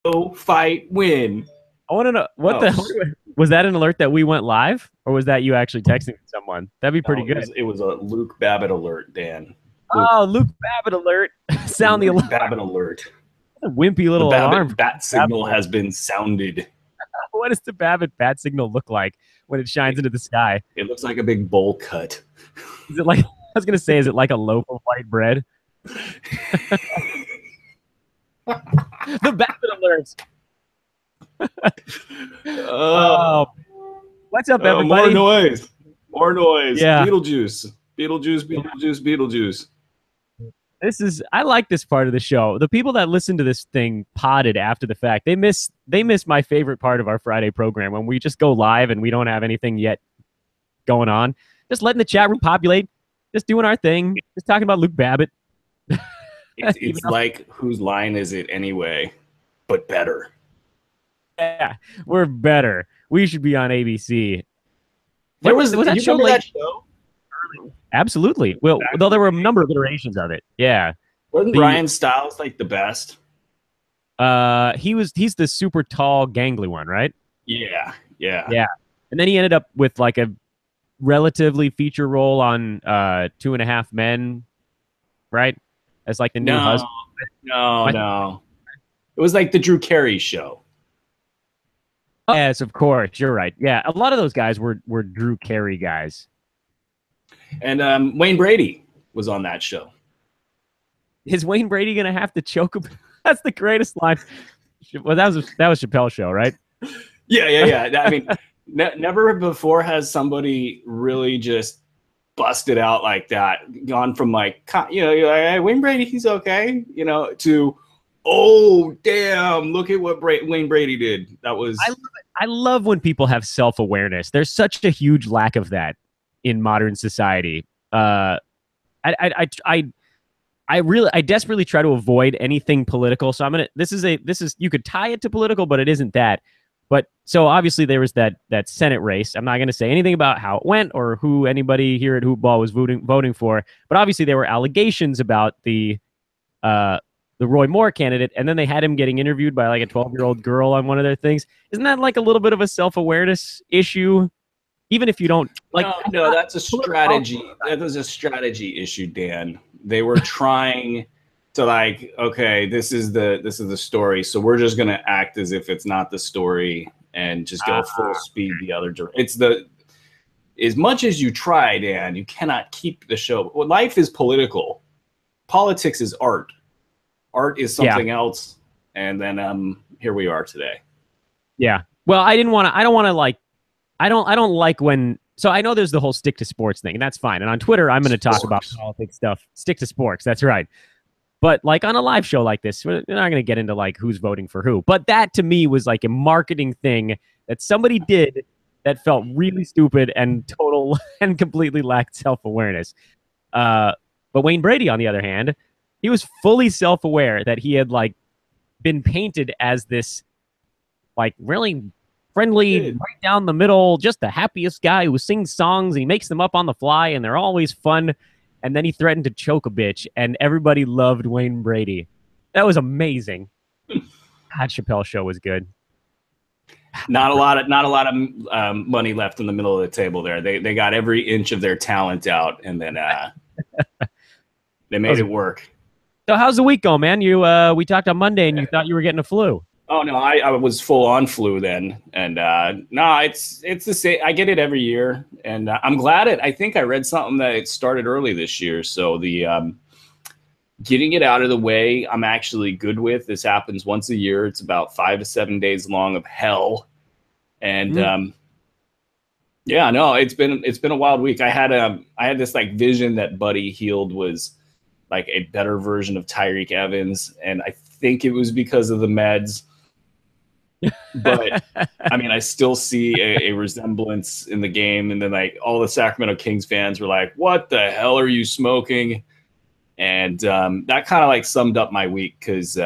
Go fight, win. I want to know what Oh, the was that an alert that we went live, or was that you actually texting someone? That'd be pretty no, good. it was a Luke Babbitt alert, Dan. Luke Oh, Luke Babbitt alert! Sound the Luke alarm. Babbitt alert. A wimpy The little alarm. Babbitt bat signal has been sounded. What does the Babbitt bat signal look like when it shines into the sky? It looks like a big bowl cut. Is it like I was gonna say? Is it like a loaf of white bread? The Babbitt alerts. Uh, Oh, what's up, more everybody? noise. More noise. Yeah, Beetlejuice. Beetlejuice, Beetlejuice, Beetlejuice. I like this part of the show. The people that listen to this thing potted after the fact, they miss my favorite part of our Friday program when we just go live and we don't have anything yet going on. Just letting the chat room populate, just doing our thing, just talking about Luke Babbitt. It's like, whose line is it anyway? But better. Yeah, we're better. We should be on ABC. There was that you show remember late? that show? Absolutely. Well, though there were a number of iterations of it. Yeah. Wasn't The Ryan Stiles like the best? he's the super tall, gangly one, right? Yeah, yeah. Yeah. And then he ended up with like a relatively feature role on 2.5 Men, right? As like the new No, husband. no. It was like the Drew Carey show. Yes, of course. You're right. Yeah. A lot of those guys were Drew Carey guys. And Wayne Brady was on that show. Is Wayne Brady gonna have to choke him? That's the greatest line. Well, that was Chappelle's show, right? Yeah. I mean, never before has somebody really just busted out like that, gone from like, you're like, hey, Wayne Brady, he's okay, to, oh, damn, look at what Wayne Brady did. That was. I love when people have self-awareness. There's such a huge lack of that in modern society. I desperately try to avoid anything political. So this is you could tie it to political, but it isn't that. But so obviously there was that Senate race. I'm not going to say anything about how it went or who anybody here at Hoopball was voting for. But obviously there were allegations about the Roy Moore candidate, and then they had him getting interviewed by like a 12-year-old girl on one of their things. Isn't that like a little bit of a self-awareness issue? Even if you don't like, no, that's a strategy. That was a strategy issue, Dan. They were trying to like, okay, this is the story, so we're just gonna act as if it's not the story and just go full speed the other direction. It's as much as you try, Dan, you cannot keep the show. Well, life is political. Politics is art. Art is something else. And then here we are today. Yeah. Well, I don't want to I don't like when, so I know there's the whole stick to sports thing, and that's fine. And on Twitter, I'm going to talk about politics stuff. Stick to sports. That's right. But like on a live show like this, we're not going to get into like who's voting for who. But that to me was like a marketing thing that somebody did that felt really stupid and total and completely lacked self-awareness. But Wayne Brady, on the other hand, he was fully self-aware that he had like been painted as this like really friendly, right down the middle, just the happiest guy who sings songs and he makes them up on the fly and they're always fun. And then he threatened to choke a bitch, and everybody loved Wayne Brady. That was amazing. God, Chappelle's show was good. Not a lot of money left in the middle of the table there. They got every inch of their talent out, and then they made it work. So how's the week going, man? We talked on Monday, and you thought you were getting a flu. Oh no, I was full on flu then, and no, it's the same. I get it every year, and I'm glad I think I read something that it started early this year. So the getting it out of the way, I'm actually good with. This happens once a year. It's about 5 to 7 days long of hell, and yeah, no, it's been a wild week. I had this like vision that Buddy Hield was like a better version of Tyreek Evans, and I think it was because of the meds. But I mean, I still see a resemblance in the game. And then like all the Sacramento Kings fans were like, what the hell are you smoking? And that kind of like summed up my week, because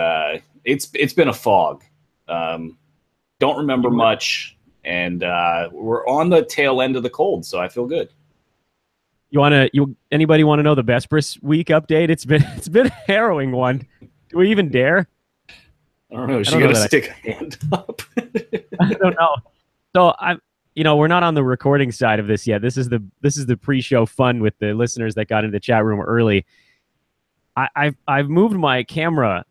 it's been a fog. Don't remember much. And we're on the tail end of the cold, so I feel good. Anybody want to know the Besbris week update? It's been a harrowing one. Do we even dare? I don't know. Is I she don't know gonna that stick a hand up? I don't know. So I'm, we're not on the recording side of this yet. This is the pre-show fun with the listeners that got into the chat room early. I've moved my camera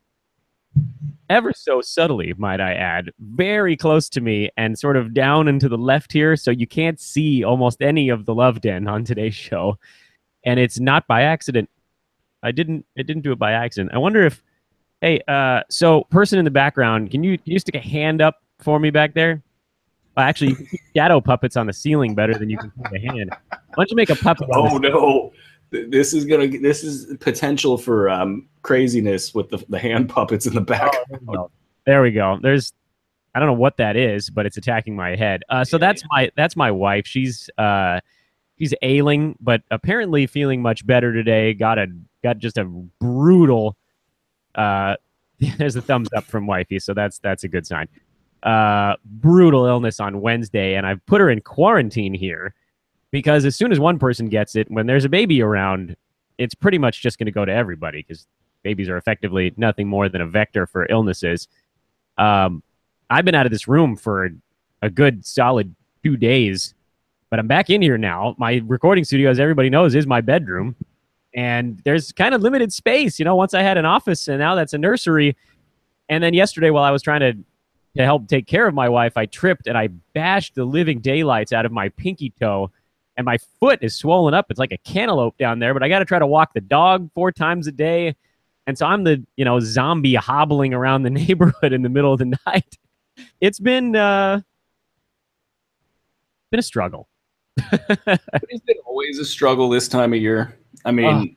ever so subtly, might I add, very close to me and sort of down and to the left here, so you can't see almost any of the Love Den on today's show. And it's not by accident. I didn't do it by accident. I wonder if, hey, so person in the background, can you stick a hand up for me back there? Well, actually, you can see shadow puppets on the ceiling better than you can see the hand. Why don't you make a puppet? Oh no, this is potential for craziness with the hand puppets in the background. Oh, there we go. I don't know what that is, but it's attacking my head. So that's my wife. She's ailing, but apparently feeling much better today. Got just a brutal. There's a thumbs up from wifey, so that's a good sign. Brutal illness on Wednesday, and I've put her in quarantine here because as soon as one person gets it, when there's a baby around, it's pretty much just going to go to everybody because babies are effectively nothing more than a vector for illnesses. I've been out of this room for a good solid 2 days, but I'm back in here now. My recording studio, as everybody knows, is my bedroom, and there's kind of limited space. Once I had an office, and now that's a nursery. And then yesterday, while I was trying to help take care of my wife, I tripped and I bashed the living daylights out of my pinky toe, and my foot is swollen up. It's like a cantaloupe down there, but I got to try to walk the dog 4 times a day. And so I'm the, zombie hobbling around the neighborhood in the middle of the night. It's been a struggle. Is it always a struggle this time of year? I mean,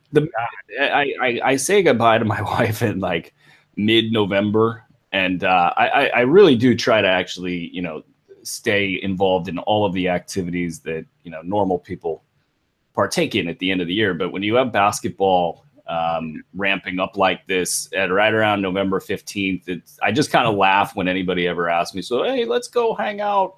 I say goodbye to my wife in like mid-November. And I really do try to actually, stay involved in all of the activities that, normal people partake in at the end of the year. But when you have basketball ramping up like this at right around November 15th, I just kind of laugh when anybody ever asks me, so, hey, let's go hang out.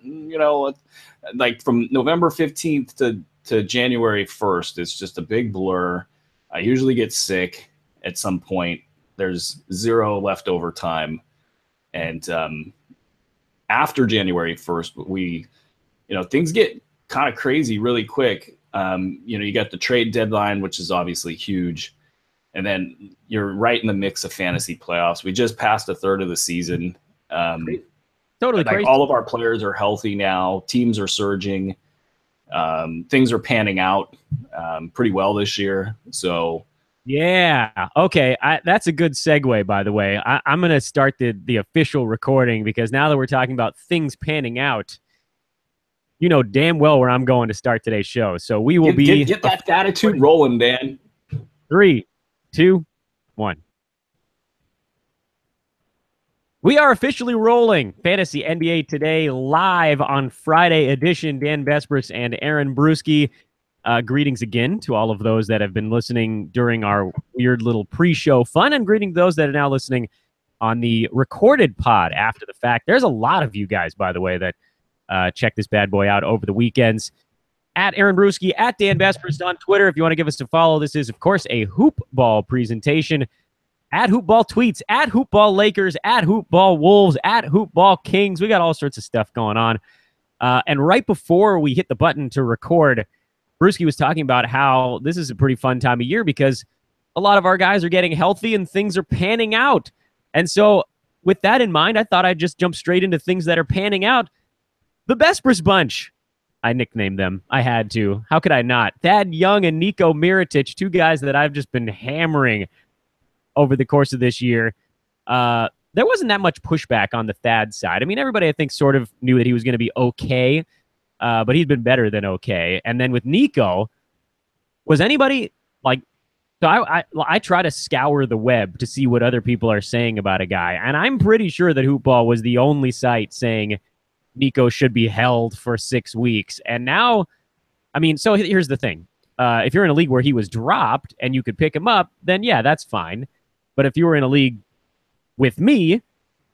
Like from November 15th to January 1st, it's just a big blur. I usually get sick at some point. There's zero leftover time. And after January 1st, we, things get kind of crazy really quick. You got the trade deadline, which is obviously huge. And then you're right in the mix of fantasy playoffs. We just passed a third of the season. Totally crazy. All of our players are healthy now. Teams are surging. Things are panning out pretty well this year. So yeah. Okay. That's a good segue, by the way. I'm going to start the official recording because now that we're talking about things panning out, you know damn well where I'm going to start today's show. So we will get that attitude rolling, Dan. 3, 2, 1. We are officially rolling Fantasy NBA Today live on Friday edition. Dan Besbris and Aaron Bruski. Greetings again to all of those that have been listening during our weird little pre-show fun, and greeting those that are now listening on the recorded pod after the fact. There's a lot of you guys, by the way, that check this bad boy out over the weekends. At Aaron Bruski, at Dan Besbris on Twitter, if you want to give us a follow. This is, of course, a hoop ball presentation. At Hoopball Tweets, at Hoopball Lakers, at Hoopball Wolves, at Hoopball Kings. We got all sorts of stuff going on. And right before we hit the button to record, Bruski was talking about how this is a pretty fun time of year because a lot of our guys are getting healthy and things are panning out. And so with that in mind, I thought I'd just jump straight into things that are panning out. The Besbris Bunch. I nicknamed them. I had to. How could I not? Thad Young and Nico Mirotic, 2 guys that I've just been hammering over the course of this year. There wasn't that much pushback on the Thad side. I mean, everybody, I think, sort of knew that he was going to be okay, but he's been better than okay. And then with Nico, was anybody like... So I try to scour the web to see what other people are saying about a guy, and I'm pretty sure that Hoopball was the only site saying Nico should be held for 6 weeks. And now, I mean, so here's the thing. If you're in a league where he was dropped and you could pick him up, then yeah, that's fine. But if you were in a league with me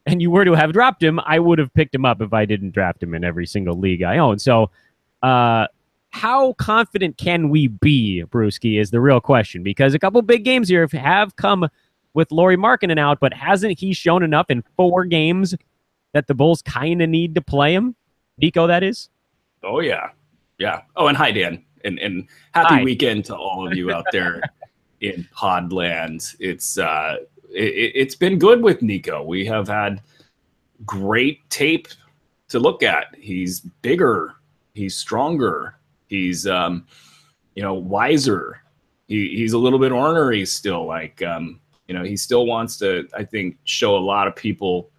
and you were to have dropped him, I would have picked him up if I didn't draft him in every single league I own. So how confident can we be, Bruski, is the real question. Because a couple big games here have come with Lauri Markkanen out, but hasn't he shown enough in 4 games that the Bulls kind of need to play him? Nico, that is? Oh, yeah. Yeah. Oh, and hi, Dan. And happy weekend to all of you out there in Podland. It's been good with Nico. We have had great tape to look at. He's bigger. He's stronger. He's, wiser. He's a little bit ornery still. Like, he still wants to, I think, show a lot of people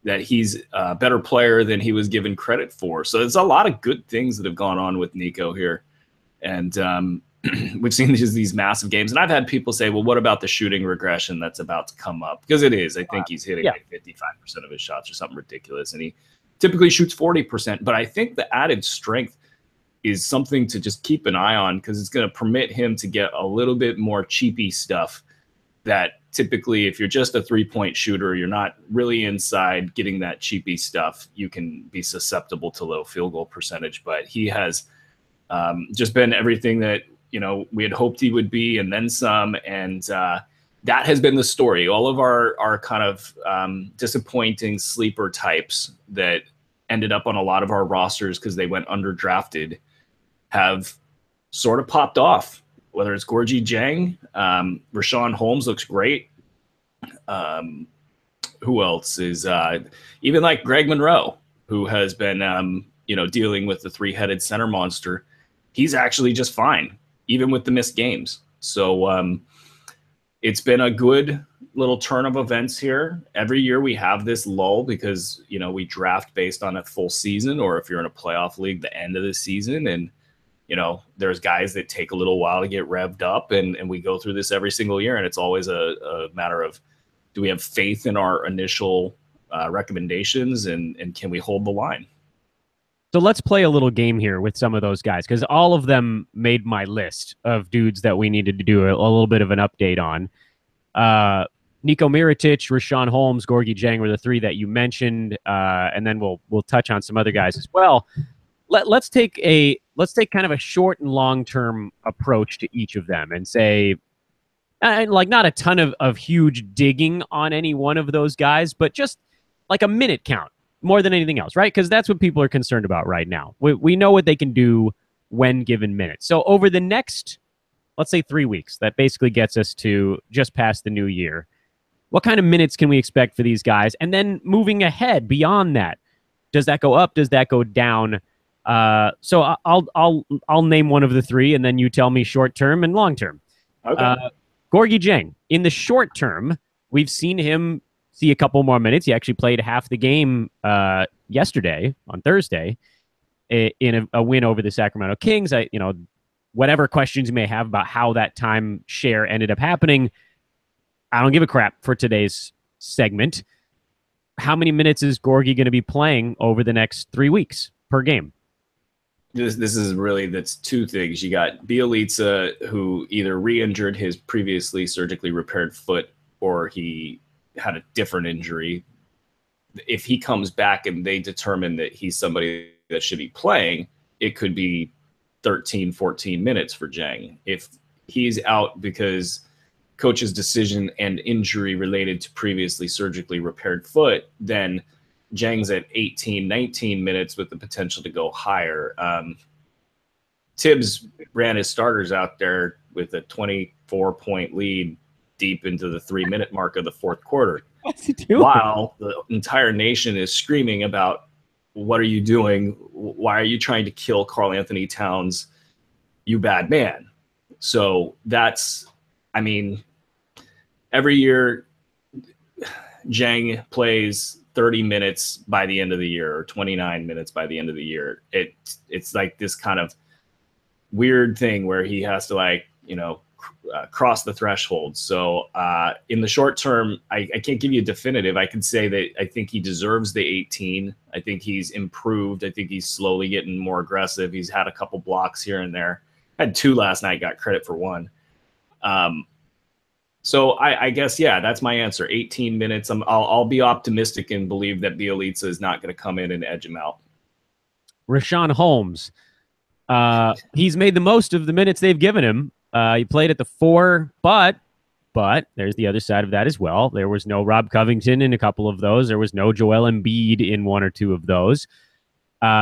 that he's a better player than he was given credit for. So there's a lot of good things that have gone on with Nico here. And we've seen these massive games. And I've had people say, well, what about the shooting regression that's about to come up? Because it is. I think he's hitting like 55% of his shots or something ridiculous. And he typically shoots 40%. But I think the added strength is something to just keep an eye on, because it's going to permit him to get a little bit more cheapy stuff that typically, if you're just a 3-point shooter, you're not really inside getting that cheapy stuff, you can be susceptible to low field goal percentage. But he has just been everything that, we had hoped he would be, and then some. And that has been the story. All of our kind of disappointing sleeper types that ended up on a lot of our rosters because they went underdrafted have sort of popped off. Whether it's Gorgui Dieng, Richaun Holmes looks great. Who else is even like Greg Monroe, who has been dealing with the 3-headed center monster. He's actually just fine, even with the missed games. So it's been a good little turn of events here. Every year we have this lull because we draft based on a full season, or if you're in a playoff league, the end of the season. And there's guys that take a little while to get revved up, and we go through this every single year. And it's always a matter of, do we have faith in our initial recommendations, and can we hold the line? So let's play a little game here with some of those guys, because all of them made my list of dudes that we needed to do a little bit of an update on. Nico Mirotic, Richaun Holmes, Gorgui Dieng were the 3 that you mentioned, and then we'll touch on some other guys as well. Let's take kind of a short and long-term approach to each of them and say, like, not a ton of huge digging on any one of those guys, but just like a minute count more than anything else, right? Because that's what people are concerned about right now. We know what they can do when given minutes. So over the next, let's say 3 weeks, that basically gets us to just past the new year. What kind of minutes can we expect for these guys? And then moving ahead beyond that, does that go up? Does that go down? So I'll name one of the 3, and then you tell me short term and long term. Okay. Gorgui Dieng, in the short term, we've seen him see a couple more minutes. He actually played half the game yesterday on Thursday in a win over the Sacramento Kings. Whatever questions you may have about how that time share ended up happening, I don't give a crap for today's segment. How many minutes is Gorgui going to be playing over the next 3 weeks per game? This is really, that's 2 things. You got Bielitsa, who either re-injured his previously surgically repaired foot, or he had a different injury. If he comes back and they determine that he's somebody that should be playing, it could be 13, 14 minutes for Dieng. If he's out because coach's decision and injury related to previously surgically repaired foot, then Dieng's at 18, 19 minutes with the potential to go higher. Tibbs ran his starters out there with a 24-point lead deep into the 3-minute mark of the 4th quarter. What's he doing? While the entire nation is screaming about, what are you doing? Why are you trying to kill Karl Anthony Towns? You bad man. So that's, every year Dieng plays 30 minutes by the end of the year, or 29 minutes by the end of the year. It's like this kind of weird thing where he has to cross the threshold. So in the short term, I can't give you a definitive. I can say that I think he deserves the 18. I think he's improved. I think he's slowly getting more aggressive. He's had a couple blocks here and there. Had 2 last night, got credit for 1. So I guess, yeah, that's my answer. 18 minutes. I'll be optimistic and believe that Bielitsa is not going to come in and edge him out. Richaun Holmes. He's made the most of the minutes they've given him. He played at the 4, but But there's the other side of that as well. There was no Rob Covington in a couple of those. There was no Joel Embiid in one or two of those.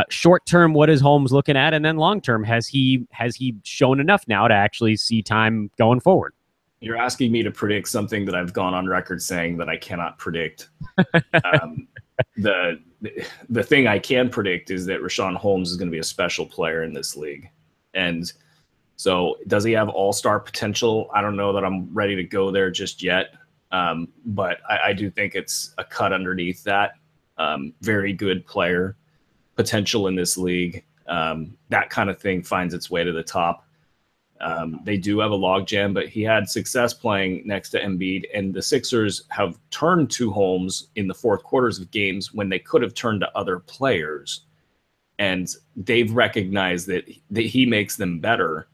Short term, what is Holmes looking at? And then long term, has he shown enough now to actually see time going forward? You're asking me to predict something that I've gone on record saying that I cannot predict. The thing I can predict is that Richaun Holmes is going to be a special player in this league. And so does he have all-star potential? I don't know that I'm ready to go there just yet. But I do think it's a cut underneath that. Very good player potential in this league. That kind of thing finds its way to the top. They do have a logjam, but he had success playing next to Embiid, and the Sixers have turned to Holmes in the fourth quarters of games when they could have turned to other players, and they've recognized that he makes them better.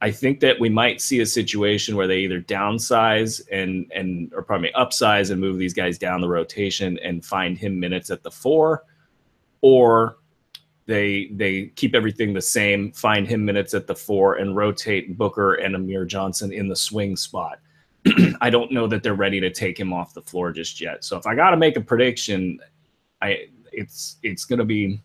I think that we might see a situation where they either downsize or probably upsize and move these guys down the rotation and find him minutes at the 4, or they keep everything the same, find him minutes at the 4, and rotate Booker and Amir Johnson in the swing spot. I don't know that they're ready to take him off the floor just yet. So if I got to make a prediction, it's going to be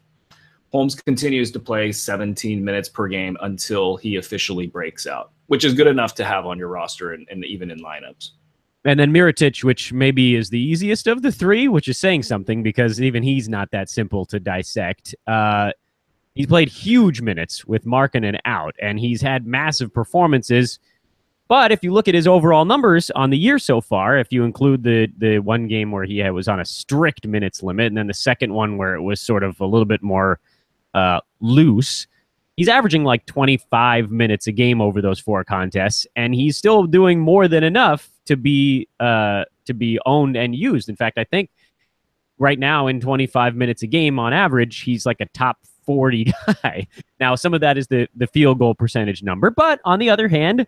Holmes continues to play 17 minutes per game until he officially breaks out, which is good enough to have on your roster and even in lineups. And then Mirotic, which maybe is the easiest of the three, which is saying something because even he's not that simple to dissect. He's played huge minutes with Markkanen out, and he's had massive performances. But if you look at his overall numbers on the year so far, if you include the one game where he was on a strict minutes limit, and then the second one where it was sort of a little bit more loose, he's averaging like 25 minutes a game over those 4 contests, and he's still doing more than enough to be owned and used. In fact, I think right now in 25 minutes a game on average, he's like a top 40 guy. Now, some of that is the field goal percentage number, but on the other hand,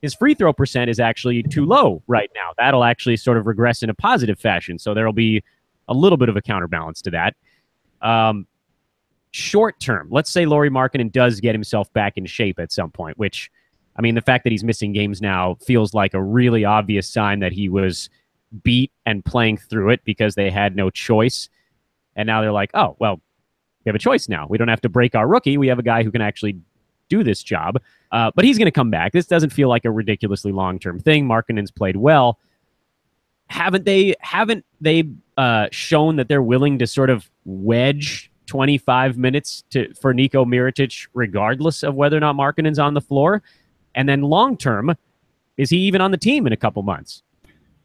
his free throw percent is actually too low right now. That'll actually sort of regress in a positive fashion, so there'll be a little bit of a counterbalance to that. Short term, let's say Lauri Markkanen does get himself back in shape at some point, which, I mean, the fact that he's missing games now feels like a really obvious sign that he was beat and playing through it because they had no choice. And now they're like, oh, well, we have a choice now. We don't have to break our rookie. We have a guy who can actually do this job. But he's going to come back. This doesn't feel like a ridiculously long-term thing. Markkanen's played well. Haven't they shown that they're willing to sort of wedge 25 minutes for Niko Mirotic, regardless of whether or not Markkanen's on the floor? And then long term, is he even on the team in a couple months?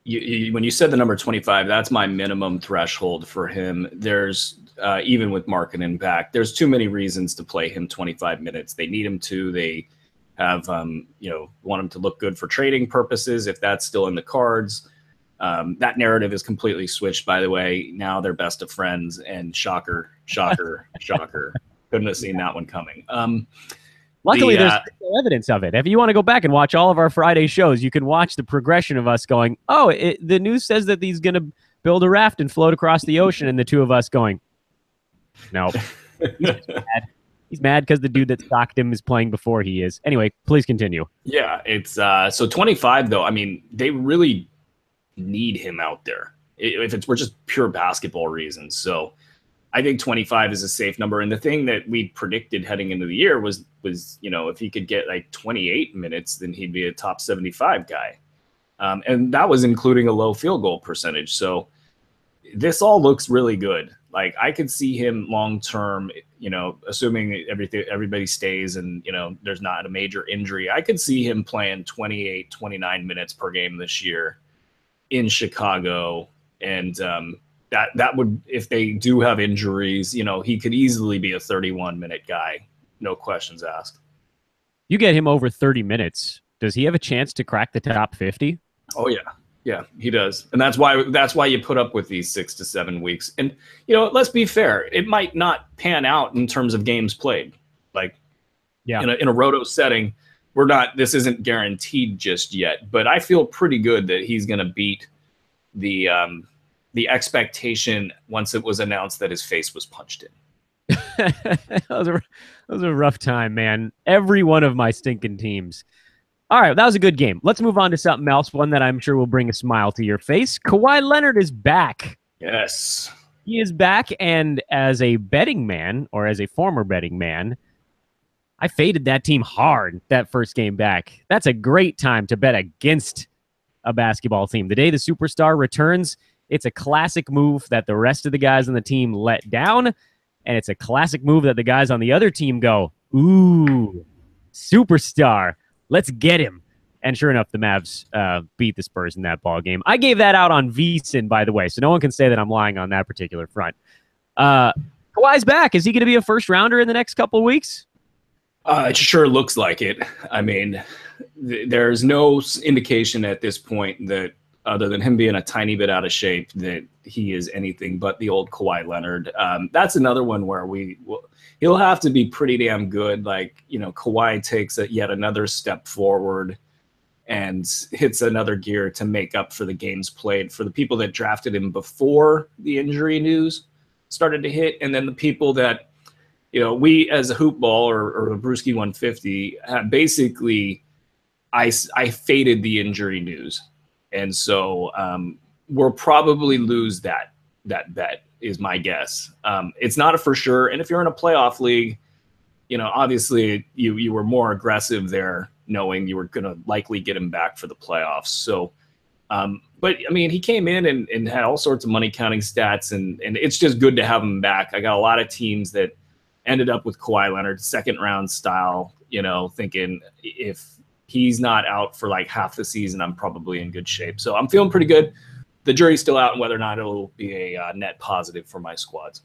When you said the number 25, that's my minimum threshold for him. There's even with Markkanen back, there's too many reasons to play him 25 minutes. They need him to. They have want him to look good for trading purposes if that's still in the cards. That narrative is completely switched, by the way. Now they're best of friends, and shocker. Couldn't have seen that one coming. Luckily, there's no evidence of it. If you want to go back and watch all of our Friday shows, you can watch the progression of us going, oh, the news says that he's going to build a raft and float across the ocean, and the two of us going, no. He's mad because the dude that stocked him is playing before he is. Anyway, please continue. Yeah, it's so 25, though. I mean, they really need him out there if it's we're just pure basketball reasons. So I think 25 is a safe number. And the thing that we predicted heading into the year was if he could get like 28 minutes, then he'd be a top 75 guy. And that was including a low field goal percentage. So this all looks really good. Like I could see him long term, assuming everybody stays and, there's not a major injury. I could see him playing 28, 29 minutes per game this year in Chicago. And that would, if they do have injuries, he could easily be a 31-minute guy. No questions asked. You get him over 30 minutes. Does he have a chance to crack the top 50? Oh, yeah. Yeah, he does. And that's why you put up with these 6 to 7 weeks. And, let's be fair. It might not pan out in terms of games played. Like, yeah, in a roto setting, this isn't guaranteed just yet. But I feel pretty good that he's going to beat the expectation once it was announced that his face was punched in. That was a rough time, man. Every one of my stinking teams All right, that was a good game. Let's move on to something else, one that I'm sure will bring a smile to your face. Kawhi Leonard is back. Yes. He is back, and as a betting man, or as a former betting man, I faded that team hard that first game back. That's a great time to bet against a basketball team. The day the superstar returns, it's a classic move that the rest of the guys on the team let down, and it's a classic move that the guys on the other team go, ooh, superstar, let's get him. And sure enough, the Mavs beat the Spurs in that ball game. I gave that out on VSiN, by the way, so no one can say that I'm lying on that particular front. Kawhi's back. Is he going to be a first rounder in the next couple of weeks? It sure looks like it. I mean, there's no indication at this point that, other than him being a tiny bit out of shape, that he is anything but the old Kawhi Leonard. That's another one where he'll have to be pretty damn good. Like, Kawhi takes yet another step forward and hits another gear to make up for the games played for the people that drafted him before the injury news started to hit, and then the people that, we as a hoop ball or a Bruski 150 basically, I faded the injury news. And so we'll probably lose that bet is my guess. It's not a for sure. And if you're in a playoff league, obviously you were more aggressive there, knowing you were going to likely get him back for the playoffs. So, but I mean, he came in and had all sorts of money counting stats, and it's just good to have him back. I got a lot of teams that ended up with Kawhi Leonard, second round style, thinking if he's not out for like half the season, I'm probably in good shape. So I'm feeling pretty good. The jury's still out on whether or not it'll be a net positive for my squads.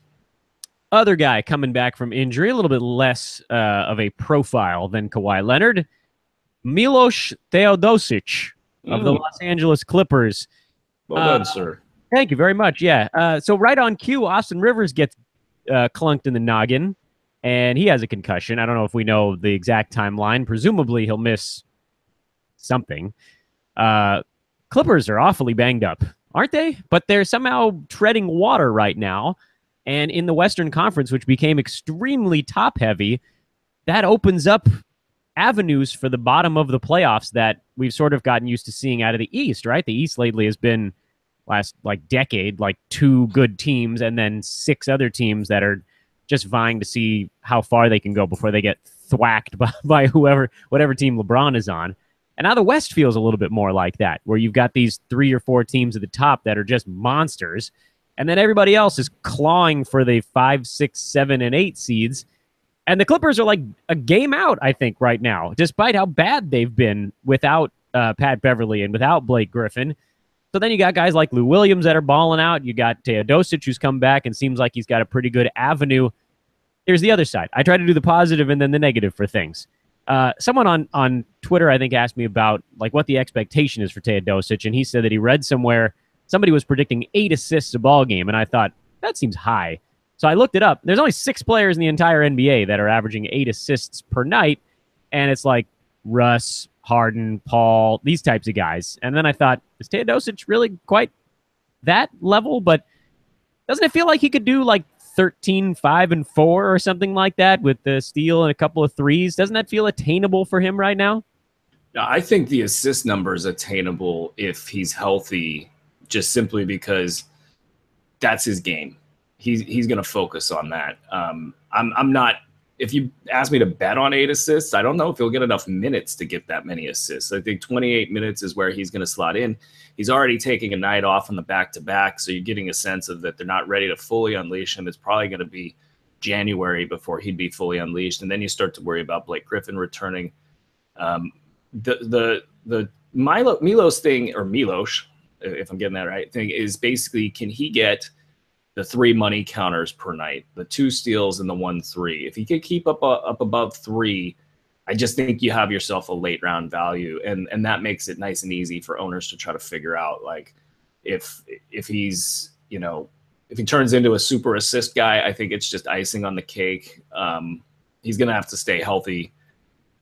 Other guy coming back from injury, a little bit less of a profile than Kawhi Leonard, Milos Teodosic of the Los Angeles Clippers. Well done, sir. Thank you very much. Yeah. So right on cue, Austin Rivers gets clunked in the noggin, and he has a concussion. I don't know if we know the exact timeline. Presumably he'll miss something. Clippers are awfully banged up, aren't they? But they're somehow treading water right now. And in the Western Conference, which became extremely top-heavy, that opens up avenues for the bottom of the playoffs that we've sort of gotten used to seeing out of the East, right? The East lately has been, last decade, two good teams and then six other teams that are just vying to see how far they can go before they get thwacked by whatever team LeBron is on. And now the West feels a little bit more like that, where you've got these 3 or 4 teams at the top that are just monsters, and then everybody else is clawing for the 5, 6, 7, and 8 seeds. And the Clippers are like a game out, I think, right now, despite how bad they've been without Pat Beverly and without Blake Griffin. So then you got guys like Lou Williams that are balling out. You got Teodosic, who's come back and seems like he's got a pretty good avenue. Here's the other side. I try to do the positive and then the negative for things. Someone on Twitter, I think, asked me about what the expectation is for Teodosic, and he said that he read somewhere somebody was predicting 8 assists a ball game, and I thought, that seems high. So I looked it up. There's only 6 players in the entire NBA that are averaging 8 assists per night, and it's like Russ, Harden, Paul, these types of guys. And then I thought, is Teodosic really quite that level? But doesn't it feel like he could do 13, 5, and 4 or something like that with the steal and a couple of threes? Doesn't that feel attainable for him right now? I think the assist number is attainable if he's healthy, just simply because that's his game. He's going to focus on that. I'm not. If you ask me to bet on 8 assists, I don't know if he'll get enough minutes to get that many assists. I think 28 minutes is where he's going to slot in. He's already taking a night off on the back-to-back, so you're getting a sense of that they're not ready to fully unleash him. It's probably going to be January before he'd be fully unleashed, and then you start to worry about Blake Griffin returning. The Milos thing, or Milos, if I'm getting that right, thing is basically, can he get the 3 money counters per night, the 2 steals and the 1 3? If he could keep up above 3, I just think you have yourself a late round value, and that makes it nice and easy for owners to try to figure out if he's if he turns into a super assist guy. I think it's just icing on the cake. He's gonna have to stay healthy.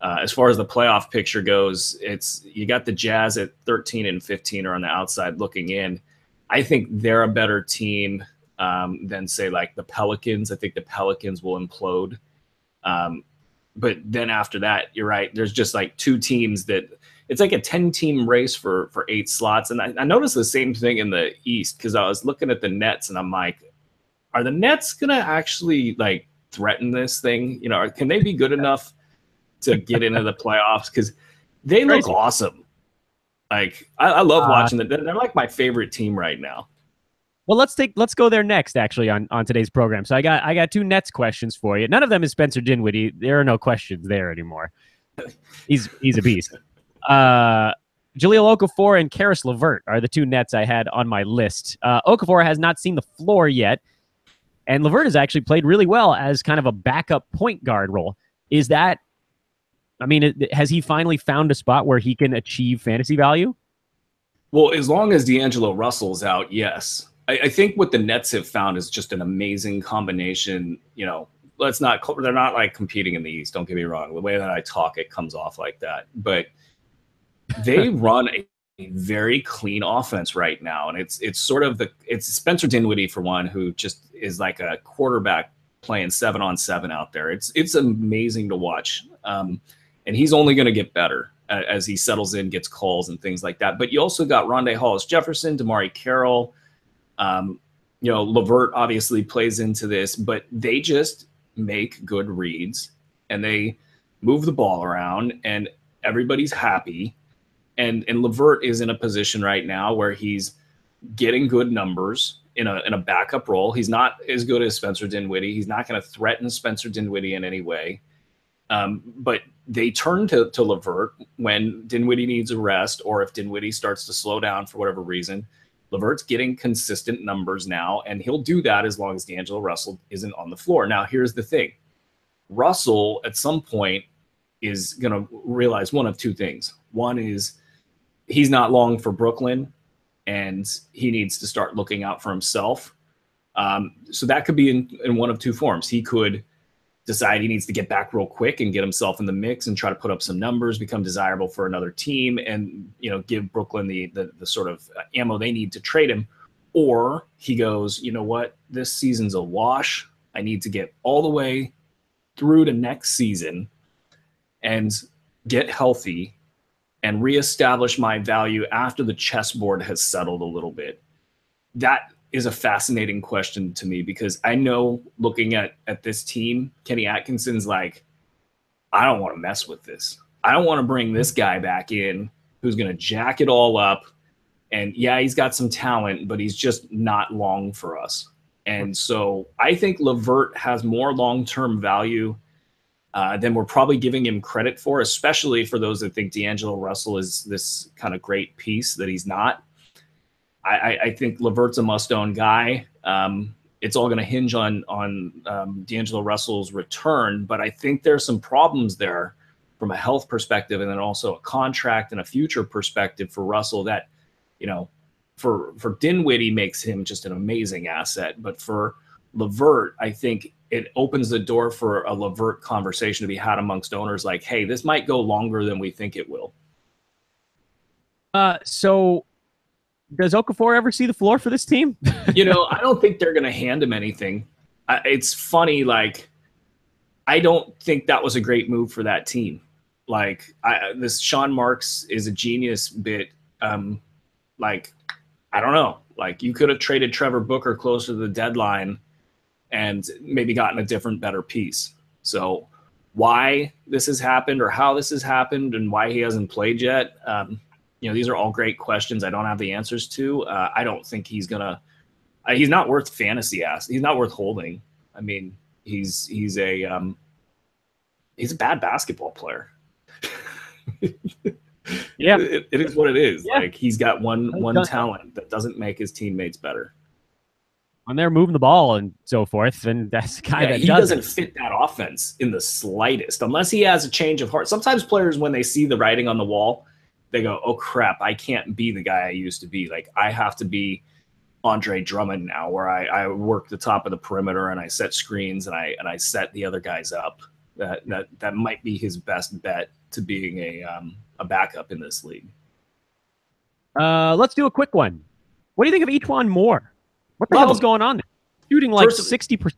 As far as the playoff picture goes, you got the Jazz at 13 and 15 are on the outside looking in. I think they're a better team than say the Pelicans. I think the Pelicans will implode. But then after that, you're right. There's just like two teams that it's like a 10-team race for 8 slots. And I noticed the same thing in the East because I was looking at the Nets and I'm like, are the Nets going to actually like threaten this thing? You know, can they be good enough to get into the playoffs? Because they look awesome. Like I love watching them. They're like my favorite team right now. Well, let's go there next, actually, on today's program. So I got 2 Nets questions for you. None of them is Spencer Dinwiddie. There are no questions there anymore. He's a beast. Jahlil Okafor and Karis LeVert are the 2 Nets I had on my list. Okafor has not seen the floor yet, and LeVert has actually played really well as kind of a backup point guard role. Is that, I mean, has he finally found a spot where he can achieve fantasy value? Well, as long as D'Angelo Russell's out, yes. I think what the Nets have found is just an amazing combination. You know, they're not like competing in the East. Don't get me wrong. The way that I talk, it comes off like that. But they run a very clean offense right now. And it's sort of it's Spencer Dinwiddie, for one, who just is like a quarterback playing 7-on-7 out there. It's amazing to watch. And he's only going to get better as he settles in, gets calls and things like that. But you also got Rondé Hollis-Jefferson, Damari Carroll. You know, LeVert obviously plays into this, but they just make good reads and they move the ball around and everybody's happy. And LeVert is in a position right now where he's getting good numbers in a backup role. He's not as good as Spencer Dinwiddie. He's not going to threaten Spencer Dinwiddie in any way. But they turn to LeVert when Dinwiddie needs a rest or if Dinwiddie starts to slow down for whatever reason. LeVert's getting consistent numbers now, and he'll do that as long as D'Angelo Russell isn't on the floor. Now, here's the thing. Russell, at some point, is going to realize one of 2 things. One is he's not long for Brooklyn, and he needs to start looking out for himself. So that could be in one of 2 forms. He could decide he needs to get back real quick and get himself in the mix and try to put up some numbers, become desirable for another team, and give Brooklyn the sort of ammo they need to trade him. Or he goes, you know what, this season's a wash. I need to get all the way through to next season and get healthy and reestablish my value after the chessboard has settled a little bit. That is a fascinating question to me because I know looking at this team, Kenny Atkinson's like, I don't want to mess with this. I don't want to bring this guy back in who's going to jack it all up. And yeah, he's got some talent, but he's just not long for us. And so I think LeVert has more long-term value than we're probably giving him credit for, especially for those that think D'Angelo Russell is this kind of great piece that he's not. I think LeVert's a must-own guy. It's all going to hinge on D'Angelo Russell's return, but I think there's some problems there from a health perspective and then also a contract and a future perspective for Russell that, for Dinwiddie makes him just an amazing asset. But for LeVert, I think it opens the door for a LeVert conversation to be had amongst owners like, hey, this might go longer than we think it will. So does Okafor ever see the floor for this team? I don't think they're going to hand him anything. It's funny. Like, I don't think that was a great move for that team. Like, this Sean Marks is a genius bit. Like, I don't know. Like, you could have traded Trevor Booker closer to the deadline and maybe gotten a different, better piece. So why this has happened or how this has happened and why he hasn't played yet, these are all great questions I don't have the answers to. I don't think he's going to he's not worth fantasy ass. He's not worth holding. I mean, he's a bad basketball player. Yeah, it is what it is. Yeah. Like, he's got one talent that doesn't make his teammates better. When they're moving the ball and so forth, and that's the guy that he doesn't fit that offense in the slightest, unless he has a change of heart. Sometimes players, when they see the writing on the wall, they go, "Oh crap, I can't be the guy I used to be. Like, I have to be Andre Drummond now, where I work the top of the perimeter and I set screens and I set the other guys up." That might be his best bet to being a backup in this league. Let's do a quick one. What do you think of E'Twaun Moore? What the hell is going on there? Shooting like 60%.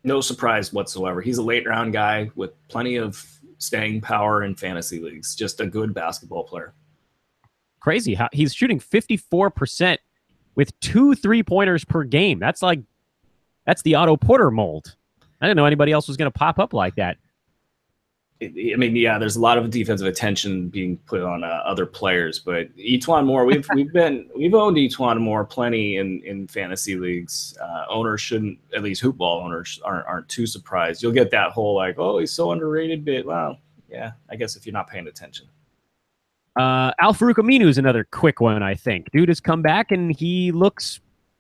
No surprise whatsoever. He's a late round guy with plenty of staying power in fantasy leagues. Just a good basketball player. Crazy how he's shooting 54% with 2 3-pointers per game. That's the Otto Porter mold. I didn't know anybody else was going to pop up like that. I mean, yeah, there's a lot of defensive attention being put on other players, but Etuan Moore, we've owned Etuan Moore plenty in fantasy leagues. Owners shouldn't, at least hoopball owners aren't too surprised. You'll get that whole like, oh, he's so underrated bit. Well, yeah, I guess if you're not paying attention. Al-Farouq Aminu is another quick one, I think. Dude has come back and he looks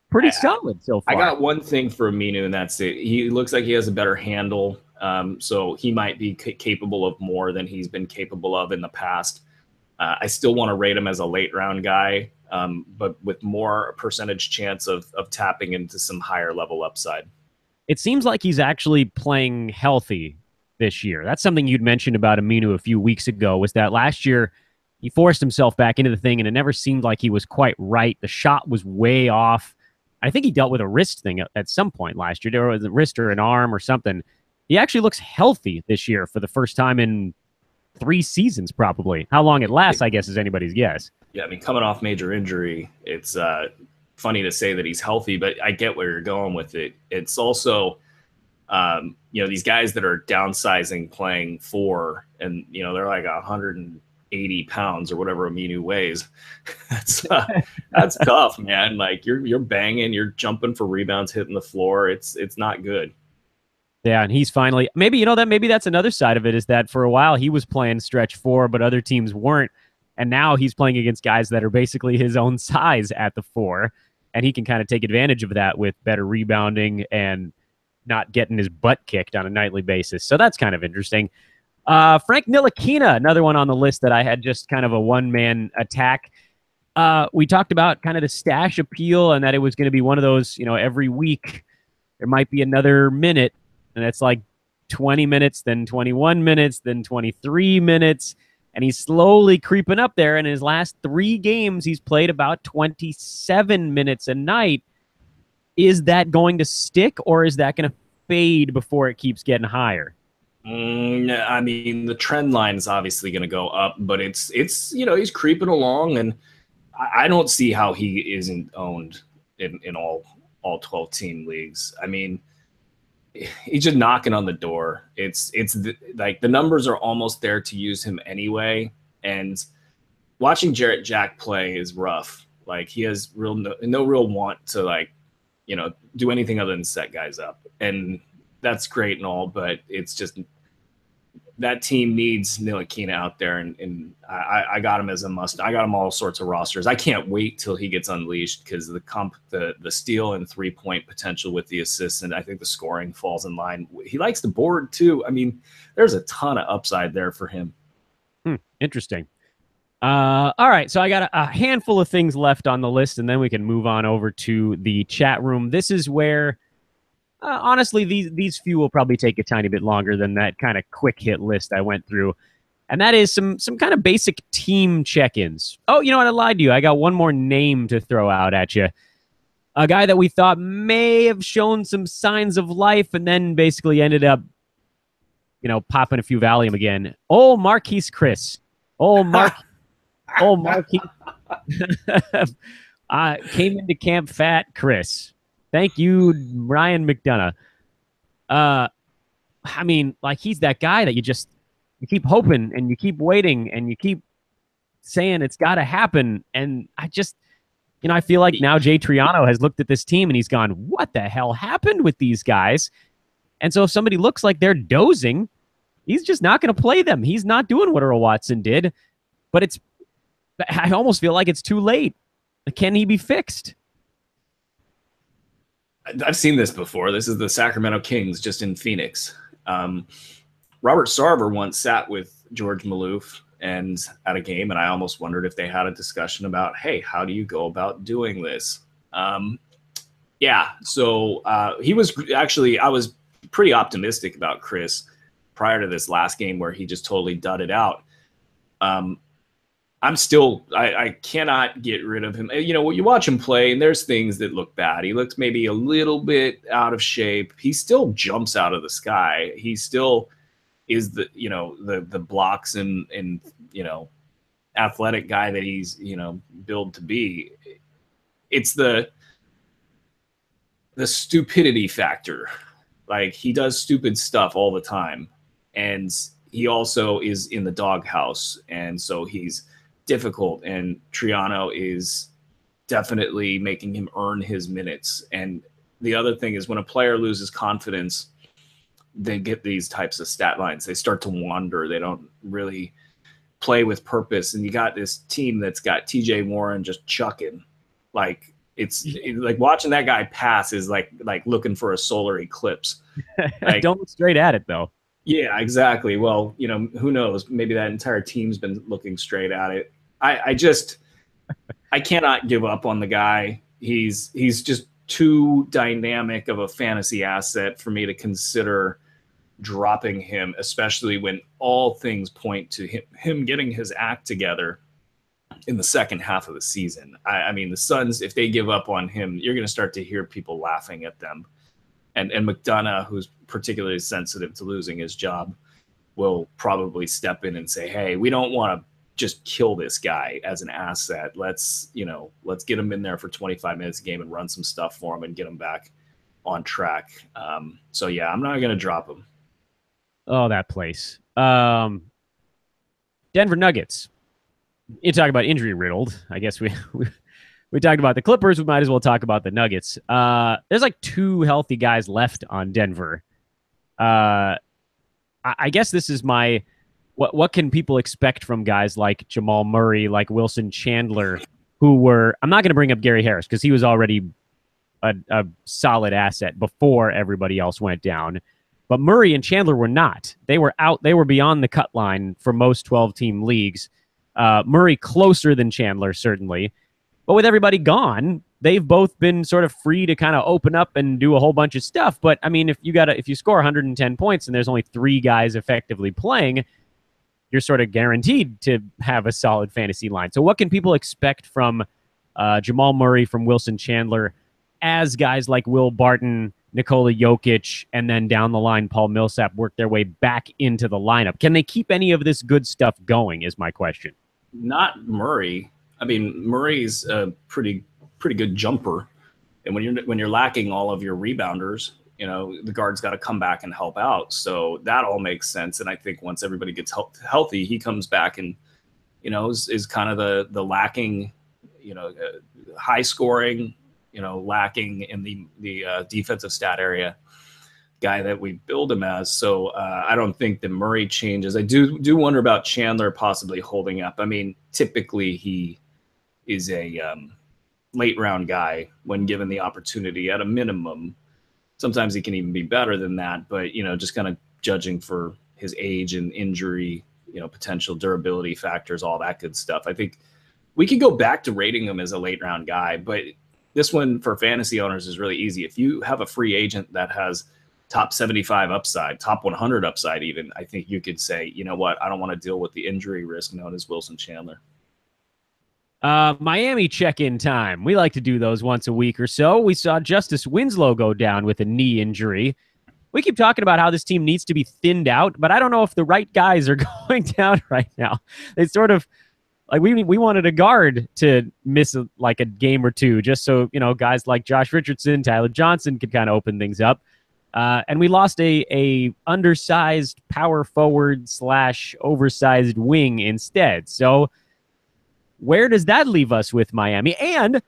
pretty solid so far. I got one thing for Aminu, and that's it. He looks like he has a better handle. So he might be capable of more than he's been capable of in the past. I still want to rate him as a late round guy, but with more percentage chance of tapping into some higher level upside. It seems like he's actually playing healthy this year. That's something you'd mentioned about Aminu a few weeks ago, was that last year he forced himself back into the thing and it never seemed like he was quite right. The shot was way off. I think he dealt with a wrist thing at some point last year. There was a wrist or an arm or something. He actually looks healthy this year for the first time in 3 seasons, probably. How long it lasts, I guess, is anybody's guess. Yeah, I mean, coming off major injury, it's funny to say that he's healthy, but I get where you're going with it. It's also, these guys that are downsizing playing 4, and, they're like 180 pounds or whatever Aminu weighs. That's tough, man. Like you're banging, you're jumping for rebounds, hitting the floor. It's not good. Yeah, and he's finally maybe that's another side of it, is that for a while he was playing stretch 4, but other teams weren't, and now he's playing against guys that are basically his own size at the 4, and he can kind of take advantage of that with better rebounding and not getting his butt kicked on a nightly basis. So that's kind of interesting. Frank Ntilikina, another one on the list that I had just kind of a one-man attack. We talked about kind of the stash appeal and that it was going to be one of those, every week there might be another minute. And it's like 20 minutes, then 21 minutes, then 23 minutes. And he's slowly creeping up there. In his last 3 games, he's played about 27 minutes a night. Is that going to stick, or is that going to fade before it keeps getting higher? I mean, the trend line is obviously going to go up, but it's he's creeping along, and I don't see how he isn't owned in all 12-team leagues. I mean, he's just knocking on the door. Like the numbers are almost there to use him anyway. And watching Jarrett Jack play is rough. Like he has no real want to do anything other than set guys up. And that's great and all, but it's just that team needs Ntilikina out there, and I got him as a must. I got him all sorts of rosters. I can't wait till he gets unleashed, because the steal and 3-point potential with the assists, and I think the scoring falls in line. He likes the board too. I mean, there's a ton of upside there for him. Interesting. All right, so I got a handful of things left on the list, and then we can move on over to the chat room. This is where honestly, these few will probably take a tiny bit longer than that kind of quick hit list I went through. And that is some kind of basic team check-ins. Oh, you know what? I lied to you. I got one more name to throw out at you. A guy that we thought may have shown some signs of life and then basically ended up, popping a few Valium again. Oh, Marquise Chris. Oh, Marquise. Came into camp fat, Chris. Thank you, Ryan McDonough. I mean, like, he's that guy that you keep hoping and you keep waiting and you keep saying it's got to happen. And I feel like now Jay Triano has looked at this team and he's gone, what the hell happened with these guys? And so if somebody looks like they're dozing, he's just not going to play them. He's not doing what Earl Watson did. But I almost feel like it's too late. Can he be fixed? I've seen this before. This is the Sacramento Kings just in Phoenix. Robert Sarver once sat with George Maloof and at a game, and I almost wondered if they had a discussion about, hey, how do you go about doing this? So he was actually, I was pretty optimistic about Chris prior to this last game where he just totally dudded out. I cannot get rid of him. You know, you watch him play, and there's things that look bad. He looks maybe a little bit out of shape. He still jumps out of the sky. He still is the, you know, the blocks and you know, athletic guy that he's, you know, billed to be. It's the stupidity factor. Like, he does stupid stuff all the time, and he also is in the doghouse, and so he's difficult, and Triano is definitely making him earn his minutes. And the other thing is, when a player loses confidence, they get these types of stat lines. They start to wander. They don't really play with purpose. And you got this team that's got TJ Warren just chucking. Like, it's like watching that guy pass is like looking for a solar eclipse. Like, don't look straight at it, though. Yeah, exactly. Well, you know, who knows? Maybe that entire team's been looking straight at it. I cannot give up on the guy. He's just too dynamic of a fantasy asset for me to consider dropping him, especially when all things point to him getting his act together in the second half of the season. I mean, the Suns, if they give up on him, you're going to start to hear people laughing at them. And McDonough, who's particularly sensitive to losing his job, will probably step in and say, hey, we don't want to just kill this guy as an asset. Let's get him in there for 25 minutes a game and run some stuff for him and get him back on track. So, yeah, I'm not going to drop him. Oh, that place. Denver Nuggets. You talk about injury riddled. I guess we talked about the Clippers. We might as well talk about the Nuggets. There's like 2 healthy guys left on Denver. I guess this is my what can people expect from guys like Jamal Murray, like Wilson Chandler, who were, I'm not going to bring up Gary Harris because he was already a solid asset before everybody else went down. But Murray and Chandler were not. They were out. They were beyond the cut line for most 12-team leagues. Murray closer than Chandler, certainly. But with everybody gone, they've both been sort of free to kind of open up and do a whole bunch of stuff. But I mean, if you score 110 points and there's only 3 guys effectively playing, you're sort of guaranteed to have a solid fantasy line. So what can people expect from Jamal Murray, from Wilson Chandler, as guys like Will Barton, Nikola Jokic, and then down the line, Paul Millsap work their way back into the lineup? Can they keep any of this good stuff going is my question. Not Murray. I mean, Murray's a pretty good jumper, and when you're lacking all of your rebounders, you know, the guard's got to come back and help out. So that all makes sense. And I think once everybody gets healthy, he comes back and, you know, is kind of the lacking, you know, high scoring, you know, lacking in the defensive stat area guy that we build him as. So I don't think that Murray changes. I do wonder about Chandler possibly holding up. I mean, typically he is a late round guy when given the opportunity at a minimum. Sometimes he can even be better than that, but, you know, just kind of judging for his age and injury, you know, potential durability factors, all that good stuff. I think we could go back to rating him as a late round guy, but this one for fantasy owners is really easy. If you have a free agent that has top 75 upside, top 100 upside even, I think you could say, you know what, I don't want to deal with the injury risk known as Wilson Chandler. Miami check-in time. We like to do those once a week or so. We saw Justice Winslow go down with a knee injury. We keep talking about how this team needs to be thinned out, but I don't know if the right guys are going down right now. They sort of, like, we wanted a guard to miss like a game or two just so, you know, guys like Josh Richardson, Tyler Johnson could kind of open things up. And we lost a undersized power forward / oversized wing instead. So where does that leave us with Miami? And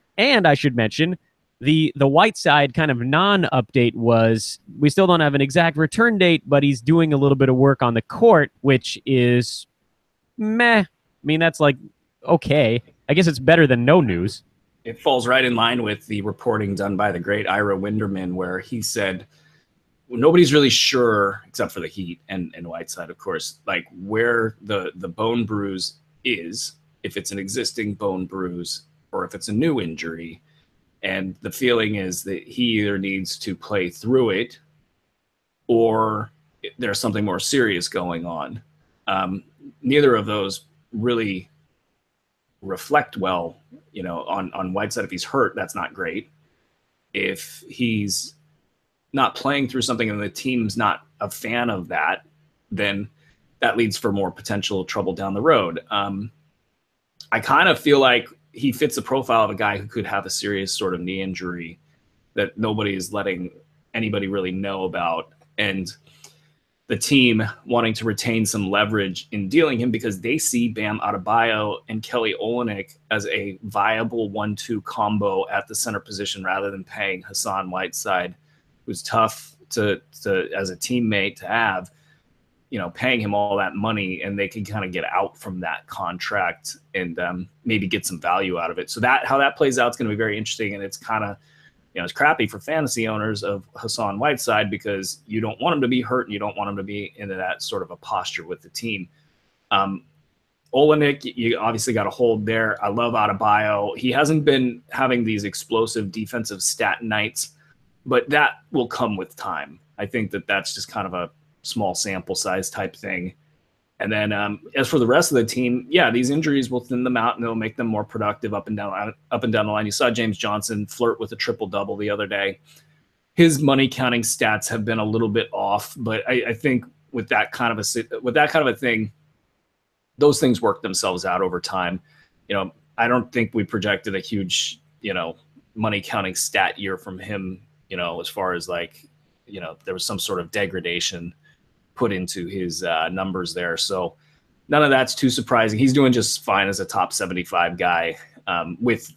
I should mention, the Whiteside kind of non-update was we still don't have an exact return date, but he's doing a little bit of work on the court, which is meh. I mean, that's like, okay. I guess it's better than no news. It falls right in line with the reporting done by the great Ira Winderman, where he said, nobody's really sure, except for the Heat and Whiteside, of course, like where the bone bruise is, if it's an existing bone bruise or if it's a new injury. And the feeling is that he either needs to play through it or there's something more serious going on. Neither of those really reflect well, on Whiteside. If he's hurt, that's not great. If he's not playing through something and the team's not a fan of that, then that leads for more potential trouble down the road. I kind of feel like he fits the profile of a guy who could have a serious sort of knee injury that nobody is letting anybody really know about. And the team wanting to retain some leverage in dealing him because they see Bam Adebayo and Kelly Olynyk as a viable 1-2 combo at the center position rather than paying Hassan Whiteside, who's tough to as a teammate to have, paying him all that money, and they can kind of get out from that contract and maybe get some value out of it. So how that plays out is going to be very interesting, and it's kind of, it's crappy for fantasy owners of Hassan Whiteside because you don't want him to be hurt and you don't want him to be into that sort of a posture with the team. Olynyk, you obviously got to hold there. I love Adebayo. He hasn't been having these explosive defensive stat nights, but that will come with time. I think that's just kind of a small sample size type thing. And then as for the rest of the team, yeah, these injuries will thin them out and they'll make them more productive up and down the line. You saw James Johnson flirt with a triple-double the other day. His money counting stats have been a little bit off, but I think with that kind of a thing, those things work themselves out over time. I don't think we projected a huge, money counting stat year from him, as far as there was some sort of degradation put into his numbers there. So none of that's too surprising. He's doing just fine as a top 75 guy with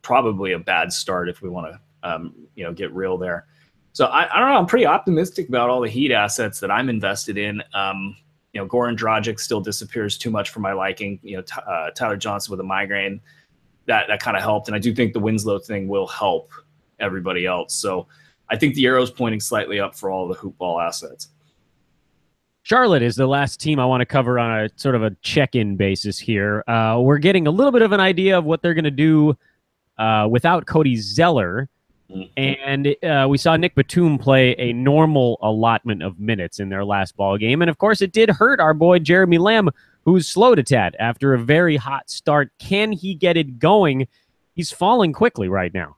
probably a bad start if we want to, get real there. So I don't know. I'm pretty optimistic about all the Heat assets that I'm invested in. Goran Dragic still disappears too much for my liking. Tyler Johnson with a migraine, that kind of helped. And I do think the Winslow thing will help everybody else. So I think the arrow's pointing slightly up for all the hoop ball assets. Charlotte is the last team I want to cover on a sort of a check-in basis here. We're getting a little bit of an idea of what they're going to do without Cody Zeller. And we saw Nick Batum play a normal allotment of minutes in their last ball game. And, of course, it did hurt our boy Jeremy Lamb, who's slowed a tad after a very hot start. Can he get it going? He's falling quickly right now.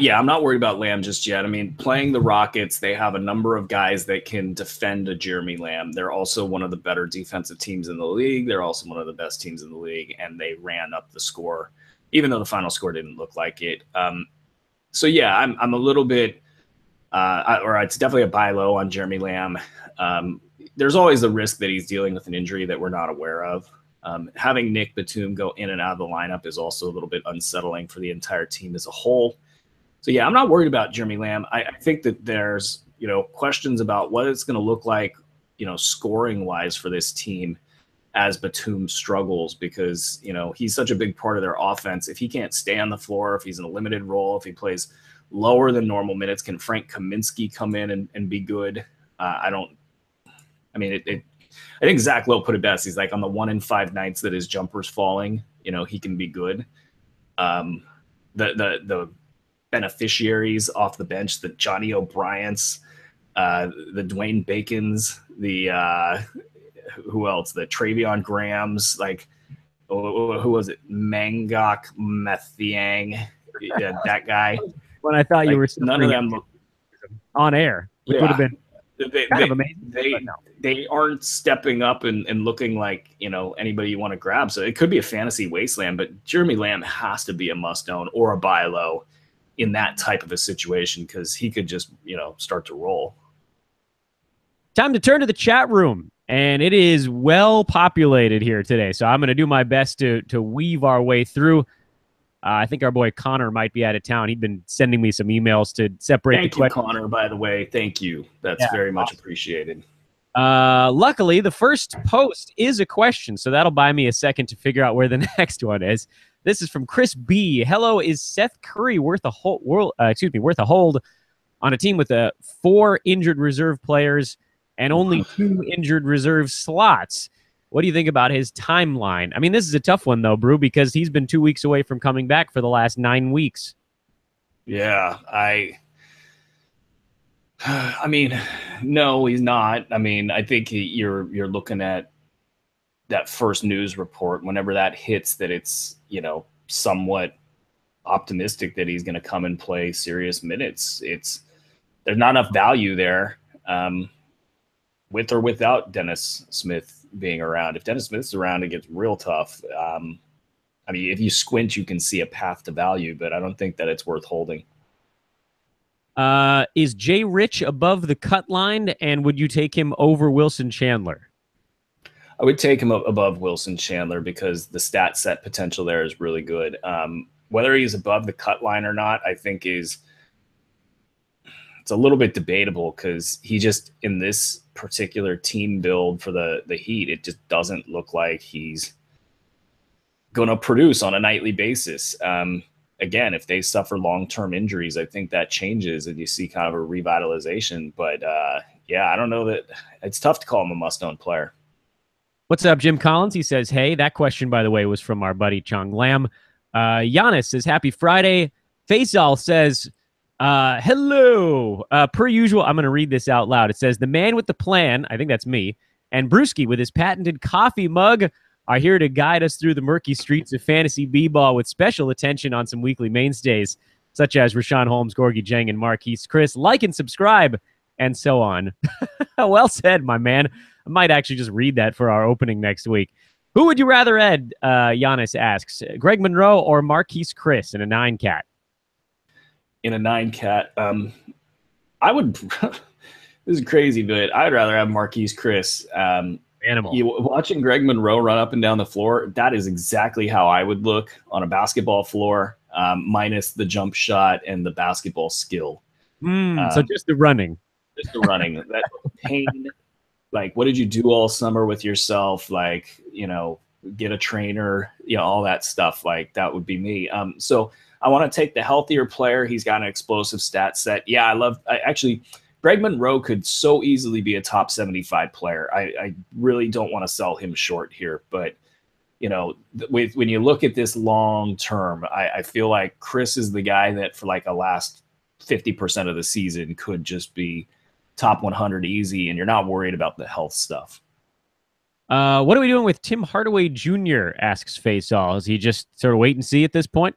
Yeah, I'm not worried about Lamb just yet. I mean, playing the Rockets, they have a number of guys that can defend a Jeremy Lamb. They're also one of the better defensive teams in the league. They're also one of the best teams in the league, and they ran up the score, even though the final score didn't look like it. So, yeah, I'm a little bit or it's definitely a buy low on Jeremy Lamb. There's always the risk that he's dealing with an injury that we're not aware of. Having Nick Batum go in and out of the lineup is also a little bit unsettling for the entire team as a whole. So, yeah, I'm not worried about Jeremy Lamb. I think that there's, questions about what it's going to look like, scoring-wise for this team as Batum struggles because, he's such a big part of their offense. If he can't stay on the floor, if he's in a limited role, if he plays lower than normal minutes, can Frank Kaminsky come in and be good? I think Zach Lowe put it best. He's like, on the 1 in 5 nights that his jumper's falling, he can be good. The beneficiaries off the bench, the Johnny O'Briens, the Dwayne Bacons, the who else? The Travion Grahams, who was it? Mangok Mathiang, that guy. When I thought you were none of them on air, which would have been kind of amazing. They aren't stepping up and looking like anybody you want to grab. So it could be a fantasy wasteland, but Jeremy Lamb has to be a must own or a buy low in that type of a situation because he could just start to roll. Time to turn to the chat room, and it is well populated here today. So I'm going to do my best to weave our way through. I think our boy Connor might be out of town. He'd been sending me some emails to separate. Thank you, Connor, by the way. Thank you. That's very much appreciated. Luckily, the first post is a question, so that'll buy me a second to figure out where the next one is. This is from Chris B. Hello, is Seth Curry worth a hold on a team with 4 injured reserve players and only 2 injured reserve slots? What do you think about his timeline? I mean, this is a tough one, though, Brew, because he's been 2 weeks away from coming back for the last 9 weeks. Yeah, I mean, no, he's not. I mean, I think you're looking at that first news report, whenever that hits, that it's, you know, somewhat optimistic that he's going to come and play serious minutes. There's not enough value there, with or without Dennis Smith being around. If Dennis Smith's around, it gets real tough. I mean, if you squint, you can see a path to value, but I don't think that it's worth holding. Is Jay Rich above the cut line, and would you take him over Wilson Chandler? I would take him above Wilson Chandler because the stat set potential there is really good. Whether he's above the cut line or not, I think it's a little bit debatable because he just, in this particular team build for the Heat, it just doesn't look like he's going to produce on a nightly basis. Again, if they suffer long-term injuries, I think that changes and you see kind of a revitalization. But yeah, I don't know that it's tough to call him a must-own player. What's up, Jim Collins? He says, hey, that question, by the way, was from our buddy Chung Lam. Giannis says, happy Friday. Faisal says, hello. Per usual, I'm going to read this out loud. It says, the man with the plan, I think that's me, and Bruski with his patented coffee mug are here to guide us through the murky streets of fantasy b-ball with special attention on some weekly mainstays, such as Rashawn Holmes, Gorgie Jang, and Marquise Chris. Like and subscribe, and so on. Well said, my man. I might actually just read that for our opening next week. Who would you rather, Ed? Giannis asks, Greg Monroe or Marquise Chris in a 9-cat? In a 9-cat, I would. This is crazy, but I'd rather have Marquise Chris. Animal. Watching Greg Monroe run up and down the floor, that is exactly how I would look on a basketball floor, minus the jump shot and the basketball skill. So just the running. Just the running. That pain. Like, what did you do all summer with yourself? Like, you know, get a trainer, you know, all that stuff. Like, that would be me. So I want to take the healthier player. He's got an explosive stat set. Yeah, actually, Greg Monroe could so easily be a top 75 player. I really don't want to sell him short here. But, you know, when you look at this long term, I feel like Chris is the guy that for like a last 50% of the season could just be top 100 easy, and you're not worried about the health stuff. What are we doing with Tim Hardaway Jr., asks Faisal. Is he just sort of wait and see at this point?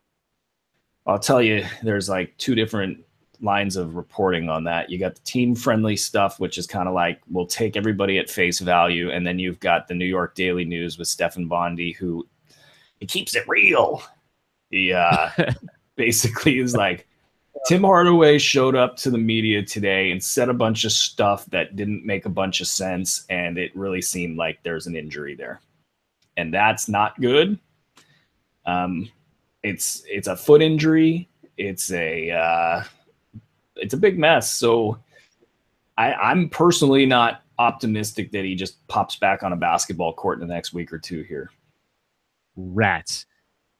I'll tell you, there's like two different lines of reporting on that. You got the team-friendly stuff, which is kind of like, we'll take everybody at face value, and then you've got the New York Daily News with Stephen Bondy, who he keeps it real. He basically is like, Tim Hardaway showed up to the media today and said a bunch of stuff that didn't make a bunch of sense, and it really seemed like there's an injury there. And that's not good. It's a foot injury. It's a big mess. So I'm personally not optimistic that he just pops back on a basketball court in the next week or two here. Rats.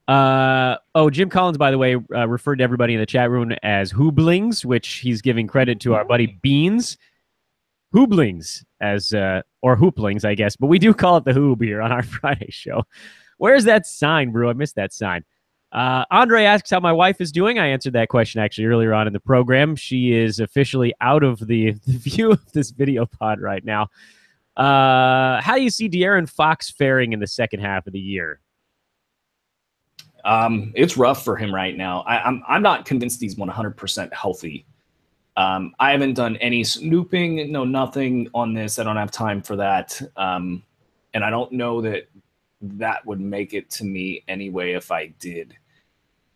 Jim Collins, by the way, referred to everybody in the chat room as Hooblings, which he's giving credit to our buddy Beans. Hooblings, or Hooplings, I guess, but we do call it the Hoob here on our Friday show. Where's that sign, Brew? I missed that sign. Andre asks how my wife is doing. I answered that question actually earlier on in the program. She is officially out of the view of this video pod right now. How do you see De'Aaron Fox faring in the second half of the year? It's rough for him right now. I'm not convinced he's 100% healthy. I haven't done any snooping, nothing on this. I don't have time for that. And I don't know that would make it to me anyway if I did.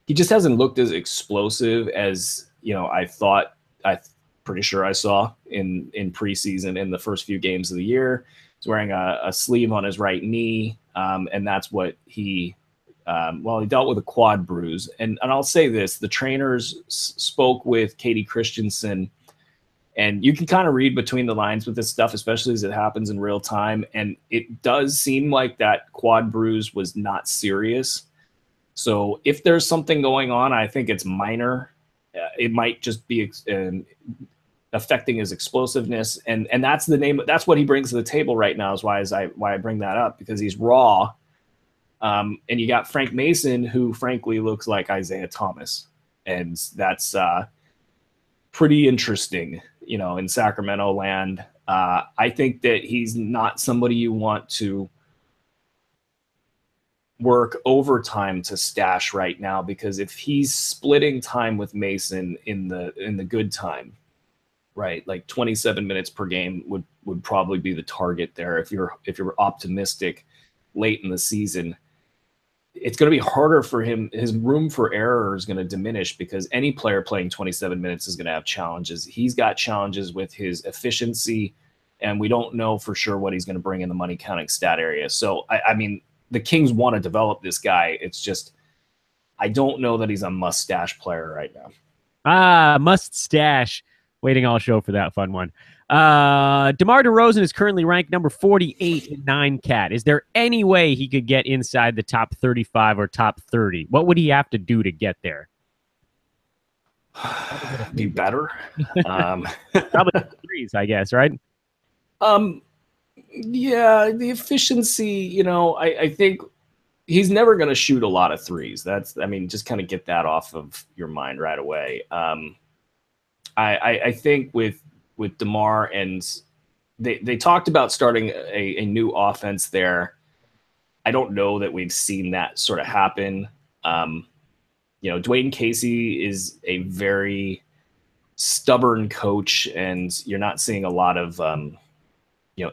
He just hasn't looked as explosive as, I thought. I'm pretty sure I saw in preseason in the first few games of the year. He's wearing a sleeve on his right knee, and that's what he dealt with a quad bruise. And I'll say this, the trainers spoke with Katie Christensen, and you can kind of read between the lines with this stuff, especially as it happens in real time. And it does seem like that quad bruise was not serious. So if there's something going on, I think it's minor. It might just be affecting his explosiveness. And that's the name. That's what he brings to the table right now is why I bring that up, because he's raw. And you got Frank Mason, who frankly looks like Isaiah Thomas. And that's pretty interesting, in Sacramento land. I think that he's not somebody you want to work overtime to stash right now, because if he's splitting time with Mason in the good time, right, like 27 minutes per game would probably be the target there. If you're optimistic late in the season, it's going to be harder for him. His room for error is going to diminish, because any player playing 27 minutes is going to have challenges. He's got challenges with his efficiency, and we don't know for sure what he's going to bring in the money counting stat area. So, I mean, the Kings want to develop this guy. It's just, I don't know that he's a must-stash player right now. Must stash. Waiting all show for that fun one. DeMar DeRozan is currently ranked number 48 in 9Cat. Is there any way he could get inside the top 35 or top 30? What would he have to do to get there? Be better. Probably threes, I guess, right? Yeah, the efficiency, I think he's never going to shoot a lot of threes. Just kind of get that off of your mind right away. I think with DeMar, and they talked about starting a new offense there. I don't know that we've seen that sort of happen. Dwayne Casey is a very stubborn coach, and you're not seeing a lot of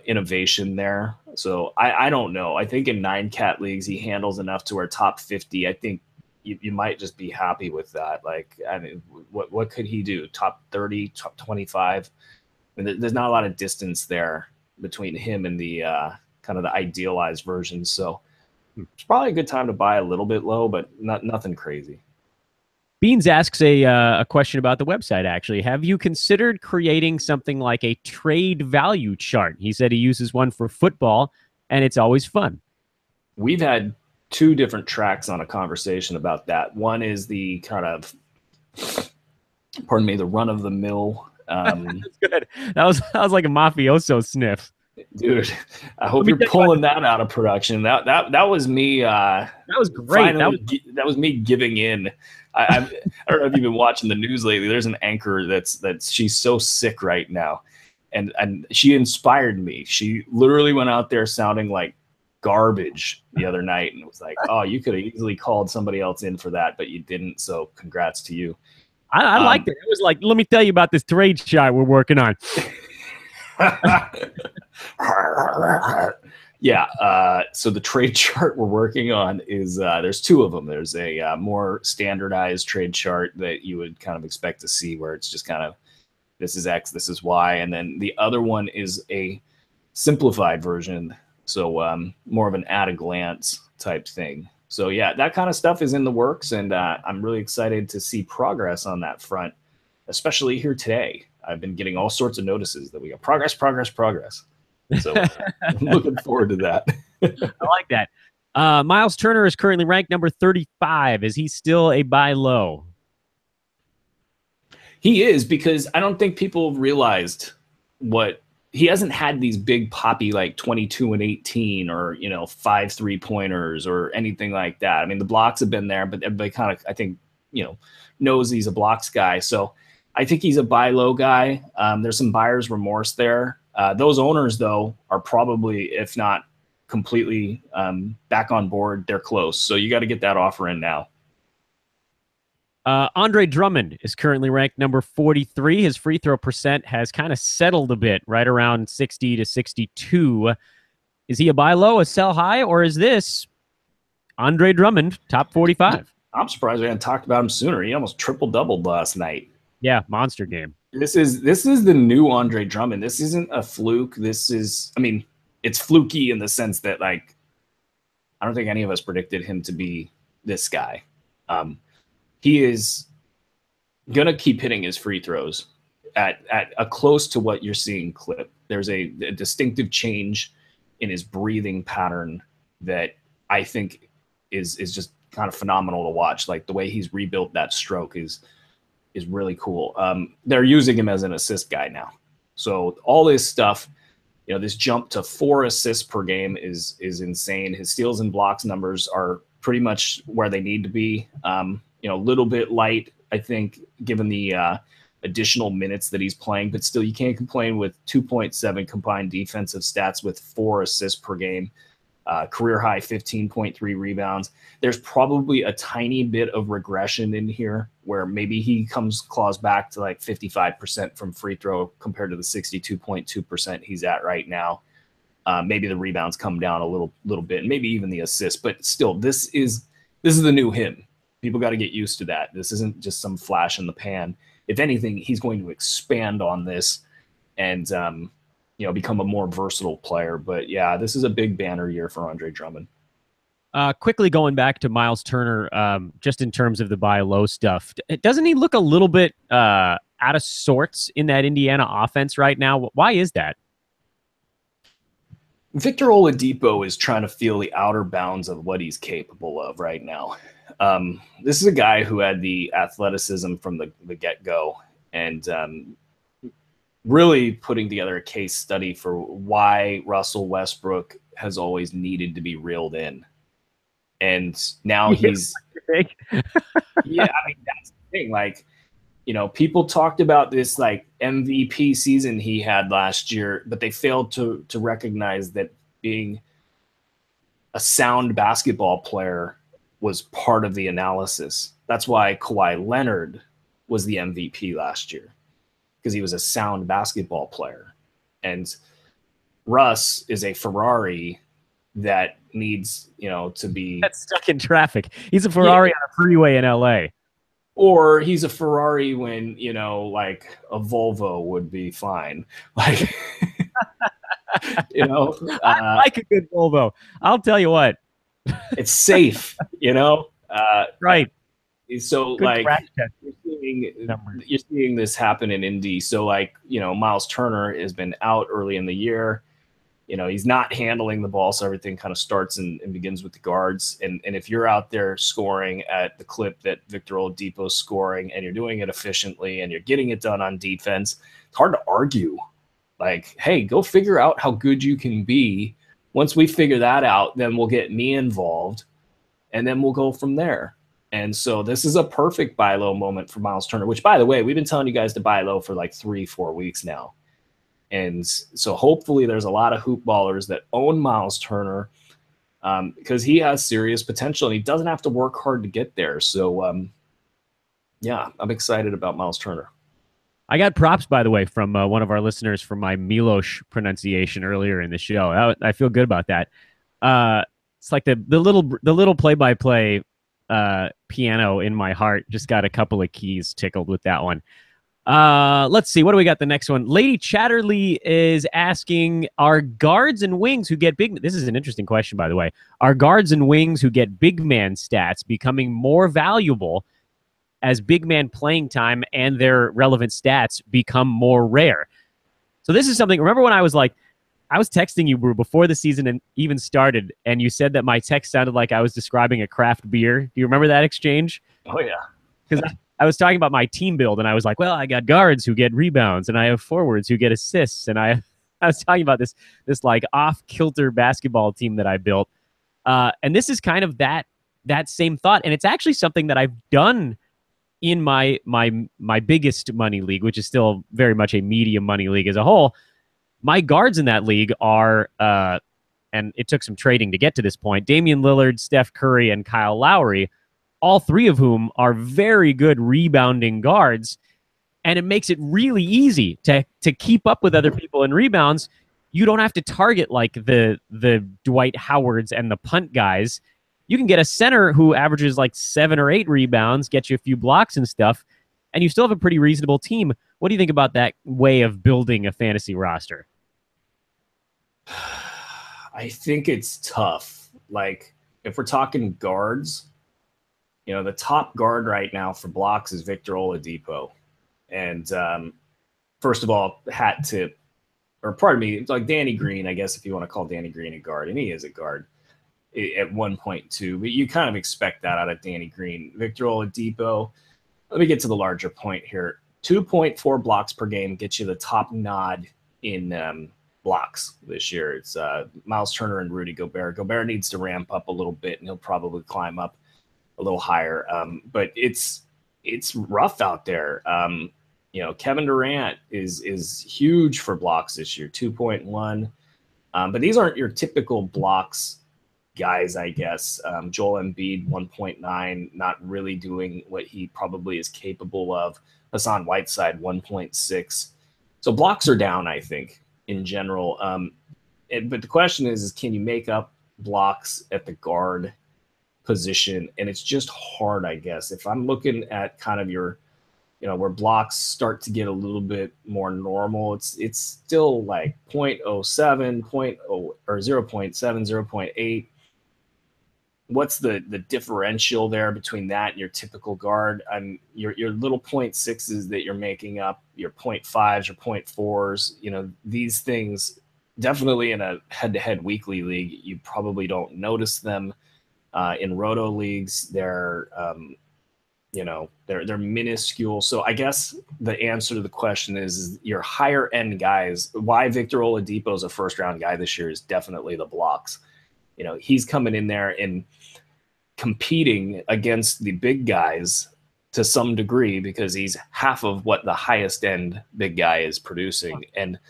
innovation there. So I don't know. I think in 9Cat leagues he handles enough to where top 50. I think you might just be happy with that. Like, I mean, what could he do? Top 30, top 25? I mean, there's not a lot of distance there between him and the kind of the idealized version. So it's probably a good time to buy a little bit low, but nothing crazy. Beans asks a question about the website, actually. Have you considered creating something like a trade value chart? He said he uses one for football, and it's always fun. We've had 2 different tracks on a conversation about that. One is the kind of, pardon me, the run-of-the-mill. That's good. That was like a mafioso sniff. Dude, I hope you're pulling that out of production. That was me. That was great. That was me giving in. I don't know if you've been watching the news lately. There's an anchor that's she's so sick right now, and she inspired me. She literally went out there sounding like garbage the other night, and it was like, oh, you could have easily called somebody else in for that, but you didn't. So congrats to you. I liked it. It was like, let me tell you about this trade shot we're working on. Yeah. So the trade chart we're working on is there's 2 of them. There's a more standardized trade chart that you would kind of expect to see, where it's just kind of, this is X, this is Y. And then the other one is a simplified version. So more of an at a glance type thing. So yeah, that kind of stuff is in the works, and I'm really excited to see progress on that front, especially here today. I've been getting all sorts of notices that we got progress. So I'm looking forward to that. I like that. Miles Turner is currently ranked number 35. Is he still a buy low? He is, because I don't think people realized he hasn't had these big poppy like 22 and 18 or 5 3-pointers or anything like that. I mean, the blocks have been there, but everybody kind of, I think, knows he's a blocks guy. So I think he's a buy low guy. There's some buyer's remorse there. Those owners, though, are probably, if not completely back on board, they're close. So you got to get that offer in now. Andre Drummond is currently ranked number 43. His free throw percent has kind of settled a bit, right around 60 to 62. Is he a buy low, a sell high, or is this Andre Drummond top 45? I'm surprised we hadn't talked about him sooner. He almost triple-doubled last night. Yeah, monster game. This is the new Andre Drummond. This isn't a fluke. This is, I mean, it's fluky in the sense that, like, I don't think any of us predicted him to be this guy. He is going to keep hitting his free throws at a close to what you're seeing clip. There's a distinctive change in his breathing pattern that I think is just kind of phenomenal to watch. Like, the way he's rebuilt that stroke is really cool. They're using him as an assist guy now. So all this stuff, this jump to 4 assists per game is insane. His steals and blocks numbers are pretty much where they need to be. A little bit light, I think, given the additional minutes that he's playing, but still, you can't complain with 2.7 combined defensive stats with 4 assists per game. career high 15.3 rebounds. There's probably a tiny bit of regression in here where maybe he claws back to like 55% from free throw compared to the 62.2% he's at right now. Maybe the rebounds come down a little bit, maybe even the assists, but still, this is the new him. People got to get used to that. This isn't just some flash in the pan. If anything, he's going to expand on this and become a more versatile player. But yeah, this is a big banner year for Andre Drummond. Quickly going back to Miles Turner, just in terms of the buy low stuff, doesn't he look a little bit out of sorts in that Indiana offense right now? Why is that? Victor Oladipo is trying to feel the outer bounds of what he's capable of right now. This is a guy who had the athleticism from the get-go and really putting together a case study for why Russell Westbrook has always needed to be reeled in. And now he's yeah, I mean, that's the thing. Like, people talked about this like MVP season he had last year, but they failed to recognize that being a sound basketball player was part of the analysis. That's why Kawhi Leonard was the MVP last year, because he was a sound basketball player. And Russ is a Ferrari that needs, to be that's stuck in traffic. He's a Ferrari on a freeway in LA. Or he's a Ferrari when, like a Volvo would be fine. Like, I like a good Volvo. I'll tell you what. It's safe, Right. So good, like you're seeing this happen in Indy. So like, Miles Turner has been out early in the year. He's not handling the ball, so everything kind of starts and begins with the guards. And if you're out there scoring at the clip that Victor Oladipo's scoring, and you're doing it efficiently, and you're getting it done on defense, it's hard to argue. Like, hey, go figure out how good you can be. Once we figure that out, then we'll get me involved, and then we'll go from there. And so this is a perfect buy low moment for Miles Turner, which, by the way, we've been telling you guys to buy low for like 3-4 weeks now. And so hopefully there's a lot of hoop ballers that own Miles Turner because he has serious potential and he doesn't have to work hard to get there. So, yeah, I'm excited about Miles Turner. I got props, by the way, from one of our listeners for my Milos pronunciation earlier in the show. I feel good about that. It's like the little play-by-play piano in my heart just got a couple of keys tickled with that one. Let's see. What do we got? The next one. Lady Chatterley is asking, are guards and wings who get big... This is an interesting question, by the way. Are guards and wings who get big man stats becoming more valuable as big man playing time and their relevant stats become more rare? So this is something... Remember when I was texting you, Brew, before the season even started, and you said that my text sounded like I was describing a craft beer? Do you remember that exchange? Oh, yeah. Because I was talking about my team build, and I was like, well, I got guards who get rebounds, and I have forwards who get assists, and I was talking about this like off-kilter basketball team that I built. And this is kind of that same thought, and it's actually something that I've done in my biggest money league, which is still very much a medium money league as a whole. My guards in that league are, and it took some trading to get to this point, Damian Lillard, Steph Curry, and Kyle Lowry, all three of whom are very good rebounding guards, and it makes it really easy to keep up with other people in rebounds. You don't have to target like the Dwight Howards and the punt guys. You can get a center who averages like 7 or 8 rebounds, get you a few blocks and stuff, and you still have a pretty reasonable team. What do you think about that way of building a fantasy roster? I think it's tough. Like, if we're talking guards, the top guard right now for blocks is Victor Oladipo. And first of all, hat tip, or pardon me, it's like Danny Green, I guess, if you want to call Danny Green a guard, and he is a guard at 1.2, but you kind of expect that out of Danny Green. Victor Oladipo, let me get to the larger point here. 2.4 blocks per game gets you the top nod in blocks this year. It's Miles Turner and Rudy Gobert. Gobert needs to ramp up a little bit, and he'll probably climb up a little higher. But it's rough out there. Kevin Durant is huge for blocks this year, 2.1. But these aren't your typical blocks guys, I guess. Joel Embiid, 1.9, not really doing what he probably is capable of. Hassan Whiteside, 1.6. So blocks are down, I think, in general. But the question is can you make up blocks at the guard position? And it's just hard, I guess. If I'm looking at kind of your, where blocks start to get a little bit more normal, it's still like 0.07, 0.0 or 0.7, 0.8. What's the differential there between that and your typical guard? Your little 0.6s that you're making up, your 0.5s, your 0.4s, these things definitely in a head-to-head weekly league, you probably don't notice them. In roto leagues, they're minuscule. So I guess the answer to the question is your higher end guys. Why Victor Oladipo is a first round guy this year is definitely the blocks. He's coming in there and competing against the big guys to some degree because he's half of what the highest end big guy is producing. And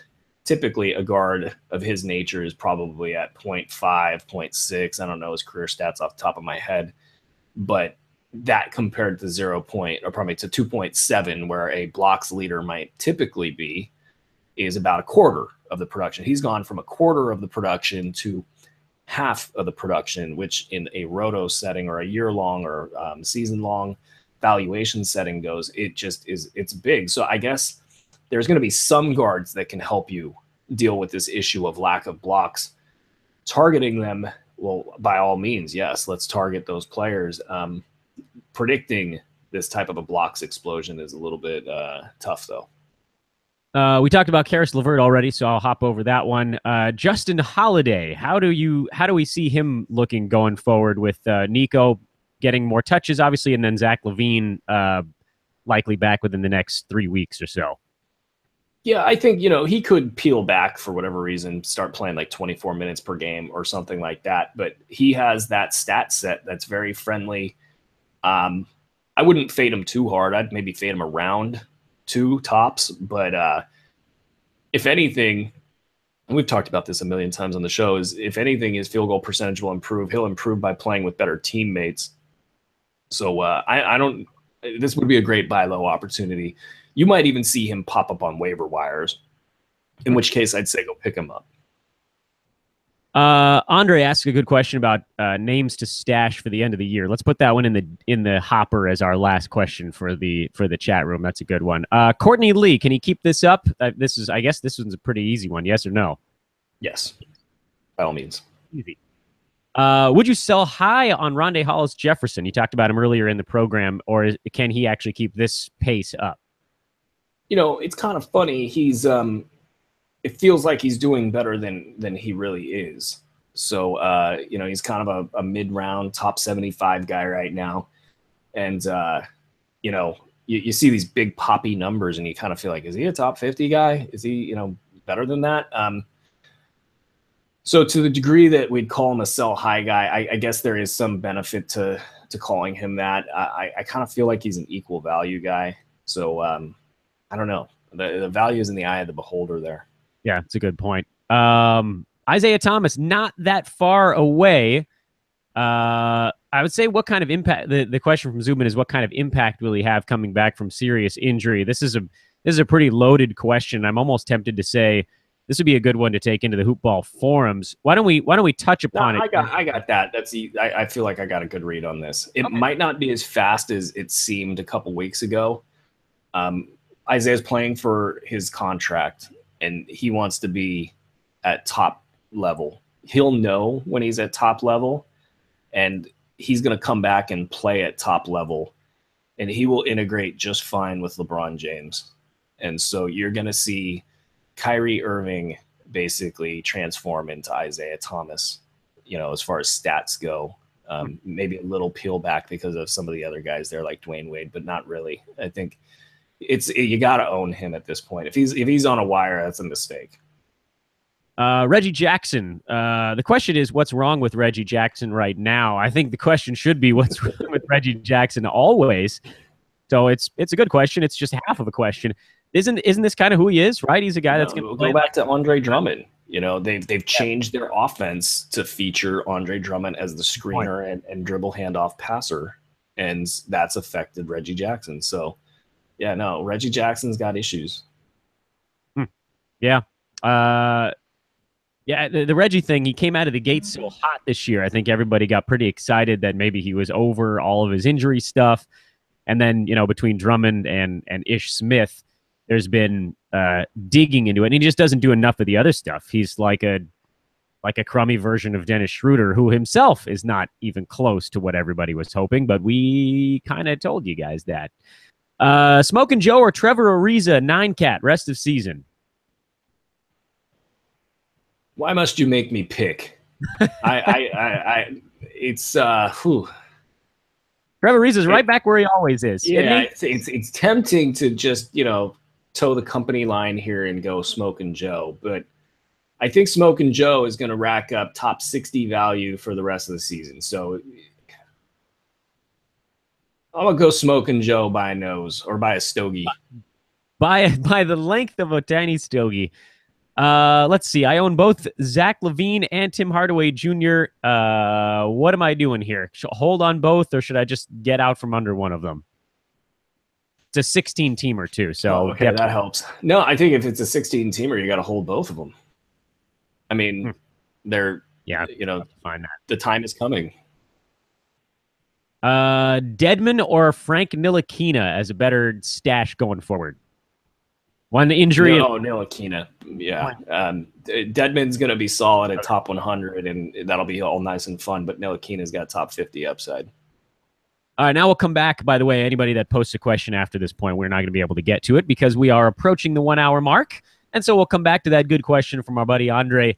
typically a guard of his nature is probably at 0.5, 0.6. I don't know his career stats off the top of my head, but that compared to 2.7, where a blocks leader might typically be, is about a quarter of the production. He's gone from a quarter of the production to half of the production, which in a roto setting or a year-long or season-long valuation setting goes, it's big. So I guess there's going to be some guards that can help you deal with this issue of lack of blocks. Targeting them, well, by all means, yes, let's target those players. Predicting this type of a blocks explosion is a little bit tough, though. We talked about Karis LeVert already, so I'll hop over that one. Justin Holiday, how do we see him looking going forward with Nico getting more touches, obviously, and then Zach LaVine likely back within the next 3 weeks or so? Yeah, I think, he could peel back for whatever reason, start playing like 24 minutes per game or something like that. But he has that stat set that's very friendly. I wouldn't fade him too hard. I'd maybe fade him around 2 tops. But if anything, and we've talked about this a million times on the show, is if anything, his field goal percentage will improve. He'll improve by playing with better teammates. So this would be a great buy low opportunity. You might even see him pop up on waiver wires, in which case I'd say go pick him up. Andre asked a good question about names to stash for the end of the year. Let's put that one in the hopper as our last question for the chat room. That's a good one. Courtney Lee, can he keep this up? I guess this one's a pretty easy one. Yes or no? Yes, by all means. Easy. Would you sell high on Rondé Hollis Jefferson? You talked about him earlier in the program, or can he actually keep this pace up? It's kind of funny. He's it feels like he's doing better than he really is. So, he's kind of a mid-round top 75 guy right now. And, you see these big poppy numbers and you kind of feel like, is he a top 50 guy? Is he, better than that? So to the degree that we'd call him a sell high guy, I guess there is some benefit to calling him that. I kind of feel like he's an equal value guy. So, I don't know. The value is in the eye of the beholder there. Yeah, it's a good point. Isaiah Thomas, not that far away. I would say what kind of impact, the question from Zubin is what kind of impact will he have coming back from serious injury? This is a pretty loaded question. I'm almost tempted to say this would be a good one to take into the Hoopball forums. Why don't we touch upon it? I got that. I feel like I got a good read on this. It might not be as fast as it seemed a couple weeks ago. Isaiah's playing for his contract, and he wants to be at top level. He'll know when he's at top level, and he's going to come back and play at top level, and he will integrate just fine with LeBron James. And so you're going to see Kyrie Irving basically transform into Isaiah Thomas, as far as stats go. Maybe a little peel back because of some of the other guys there like Dwayne Wade, but not really. I think you got to own him at this point. If he's on a wire, that's a mistake. Reggie Jackson. The question is, what's wrong with Reggie Jackson right now? I think the question should be, what's wrong with Reggie Jackson always? So it's a good question. It's just half of a question. Isn't this kind of who he is, right? He's a guy that's going to go back to Andre Drummond. You know, they've changed their offense to feature Andre Drummond as the screener and dribble handoff passer, and that's affected Reggie Jackson. So, yeah, no, Reggie Jackson's got issues. Yeah. Yeah, the Reggie thing, he came out of the gate so hot this year. I think everybody got pretty excited that maybe he was over all of his injury stuff. And then, you know, between Drummond and Ish Smith, there's been digging into it. And he just doesn't do enough of the other stuff. He's like a crummy version of Dennis Schroeder, who himself is not even close to what everybody was hoping. But we kind of told you guys that. Smoking Joe or Trevor Ariza, 9-cat, rest of season. Why must you make me pick? It's Trevor Ariza's right back where he always is. Yeah, it's tempting to just, you know, toe the company line here and go Smoking Joe, but I think Smoking Joe is going to rack up top 60 value for the rest of the season. So I'm gonna go Smoking Joe by a nose or by a stogie. By the length of a tiny stogie. Let's see. I own both Zach LaVine and Tim Hardaway Jr. What am I doing here? Should I hold on both, or should I just get out from under one of them? It's a 16-teamer too, so okay, that helps. No, I think if it's a 16-teamer, you got to hold both of them. I mean, they're you know, find that the time is coming. Dedmon or Frank Ntilikina as a better stash going forward? One injury. No, Ntilikina. Yeah. Dedmon's going to be solid at top 100, and that'll be all nice and fun, but Ntilikina's got top 50 upside. All right, now we'll come back. By the way, anybody that posts a question after this point, we're not going to be able to get to it because we are approaching the 1 hour mark. And so we'll come back to that good question from our buddy Andre.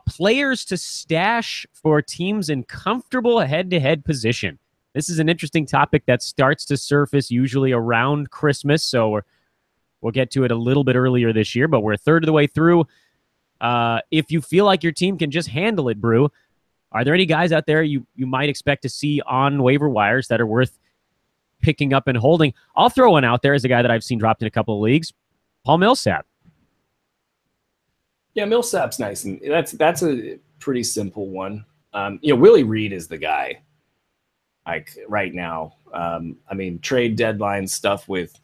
Players to stash for teams in comfortable head-to-head position. This is an interesting topic that starts to surface usually around Christmas, so we'll get to it a little bit earlier this year, but we're a third of the way through. If you feel like your team can just handle it, Brew, are there any guys out there you might expect to see on waiver wires that are worth picking up and holding? I'll throw one out there as a guy that I've seen dropped in a couple of leagues, Paul Millsap. Yeah, Millsap's nice, and that's a pretty simple one. You know, Willie Reed is the guy, like right now. I mean, trade deadline stuff with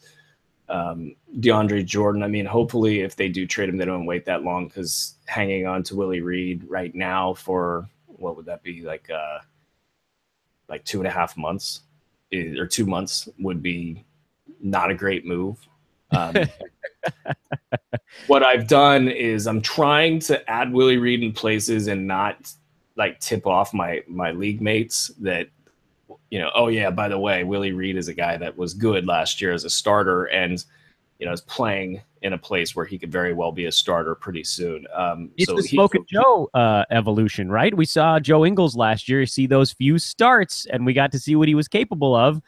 DeAndre Jordan. I mean, hopefully if they do trade him, they don't wait that long, because hanging on to Willie Reed right now for what would that be, like 2.5 months or 2 months would be not a great move. What I've done is I'm trying to add Willie Reed in places and not like tip off my league mates that, you know, oh yeah, by the way, Willie Reed is a guy that was good last year as a starter and, you know, is playing in a place where he could very well be a starter pretty soon. It's the Smoking Joe evolution, right? We saw Joe Ingles last year see those few starts, and we got to see what he was capable of.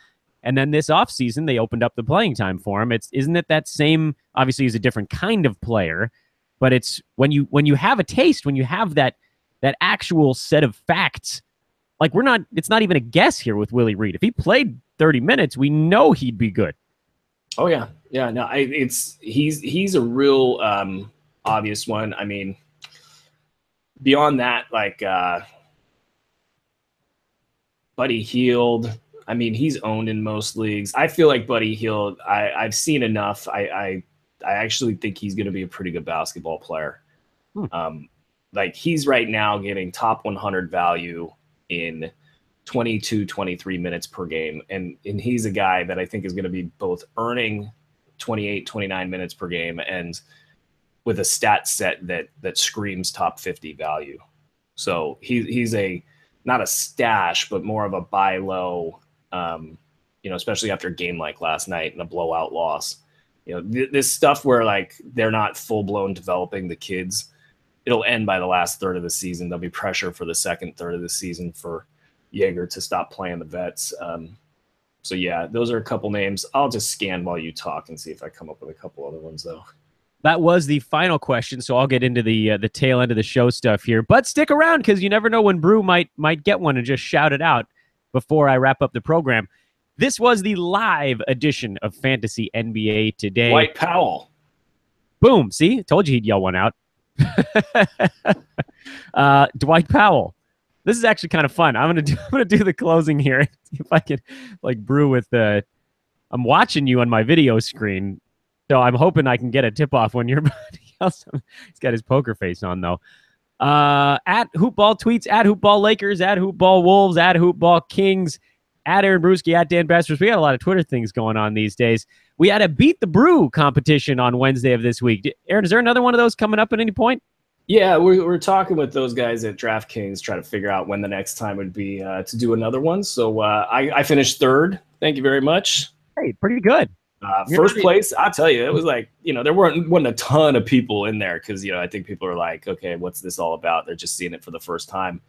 And then this offseason, they opened up the playing time for him. Isn't it that same? Obviously, he's a different kind of player, but it's when you have a taste, when you have that actual set of facts. Like it's not even a guess here with Willie Reed. If he played 30 minutes, we know he'd be good. Oh yeah. Yeah. No, he's a real obvious one. I mean, beyond that, like Buddy Hield, I mean, he's owned in most leagues. I feel like Buddy Hield, I've seen enough. I actually think he's going to be a pretty good basketball player. Like he's right now getting top 100 value in 22, 23 minutes per game. And he's a guy that I think is going to be both earning 28, 29 minutes per game and with a stat set that screams top 50 value. So he's not a stash, but more of a buy low, you know, especially after a game like last night and a blowout loss. You know, this stuff where like they're not full blown developing the kids. It'll end by the last third of the season. There'll be pressure for the second third of the season for Jaeger to stop playing the vets. So yeah, those are a couple names. I'll just scan while you talk and see if I come up with a couple other ones though. That was the final question, so I'll get into the tail end of the show stuff here. But stick around because you never know when Brew might get one and just shout it out before I wrap up the program. This was the live edition of Fantasy NBA Today. Dwight Powell. Boom. See? I told you he'd yell one out. Dwight Powell. This is actually kind of fun. I'm gonna do the closing here. See if I can like brew with the. I'm watching you on my video screen, so I'm hoping I can get a tip off when you're. He's got his poker face on though. At Hoopball tweets, at Hoopball Lakers, at Hoopball Wolves, at Hoopball Kings, at Aaron Bruski, at Dan Besbris. We got a lot of Twitter things going on these days. We had a Beat the Brew competition on Wednesday of this week. Aaron, is there another one of those coming up at any point? Yeah, we're talking with those guys at DraftKings, trying to figure out when the next time would be to do another one. So I finished third. Thank you very much. Hey, pretty good. First place, I'll tell you, it was like, there wasn't a ton of people in there because, I think people are like, okay, what's this all about? They're just seeing it for the first time.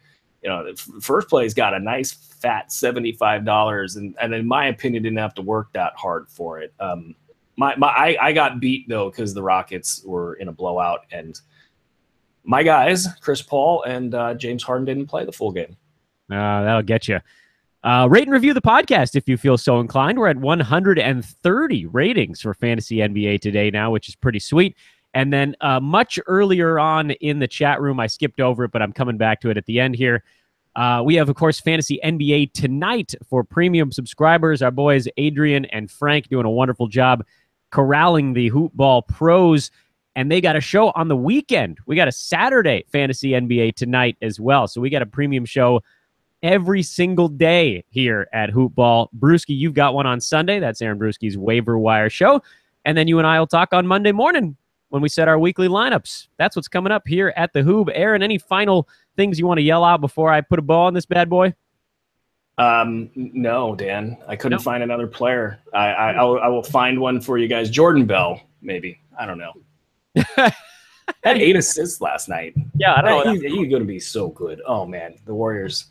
First place got a nice fat $75, and in my opinion, didn't have to work that hard for it. I got beat though because the Rockets were in a blowout, and my guys, Chris Paul and James Harden, didn't play the full game. That'll get you. Rate and review the podcast if you feel so inclined. We're at 130 ratings for Fantasy NBA today now, which is pretty sweet. And then much earlier on in the chat room, I skipped over it, but I'm coming back to it at the end here. We have, of course, Fantasy NBA tonight for premium subscribers. Our boys Adrian and Frank doing a wonderful job corralling the Hoopball pros. And they got a show on the weekend. We got a Saturday Fantasy NBA tonight as well. So we got a premium show every single day here at Hoopball. Bruski, you've got one on Sunday. That's Aaron Bruski's Waiver Wire show. And then you and I will talk on Monday morning when we set our weekly lineups. That's what's coming up here at the Hoob. Aaron, any final things you want to yell out before I put a bow on this bad boy? No, Dan. I couldn't find another player. I will find one for you guys. Jordan Bell, maybe. I don't know. Had 8 assists last night. Yeah, I don't know. He's going to be so good. Oh, man. The Warriors,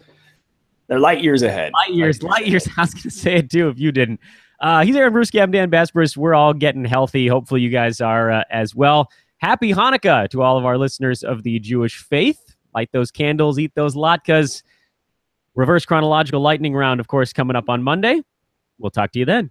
they're light years ahead. Light years. I was going to say it, too, if you didn't. He's Aaron Bruski. I'm Dan Besbris. We're all getting healthy. Hopefully you guys are as well. Happy Hanukkah to all of our listeners of the Jewish faith. Light those candles. Eat those latkes. Reverse chronological lightning round, of course, coming up on Monday. We'll talk to you then.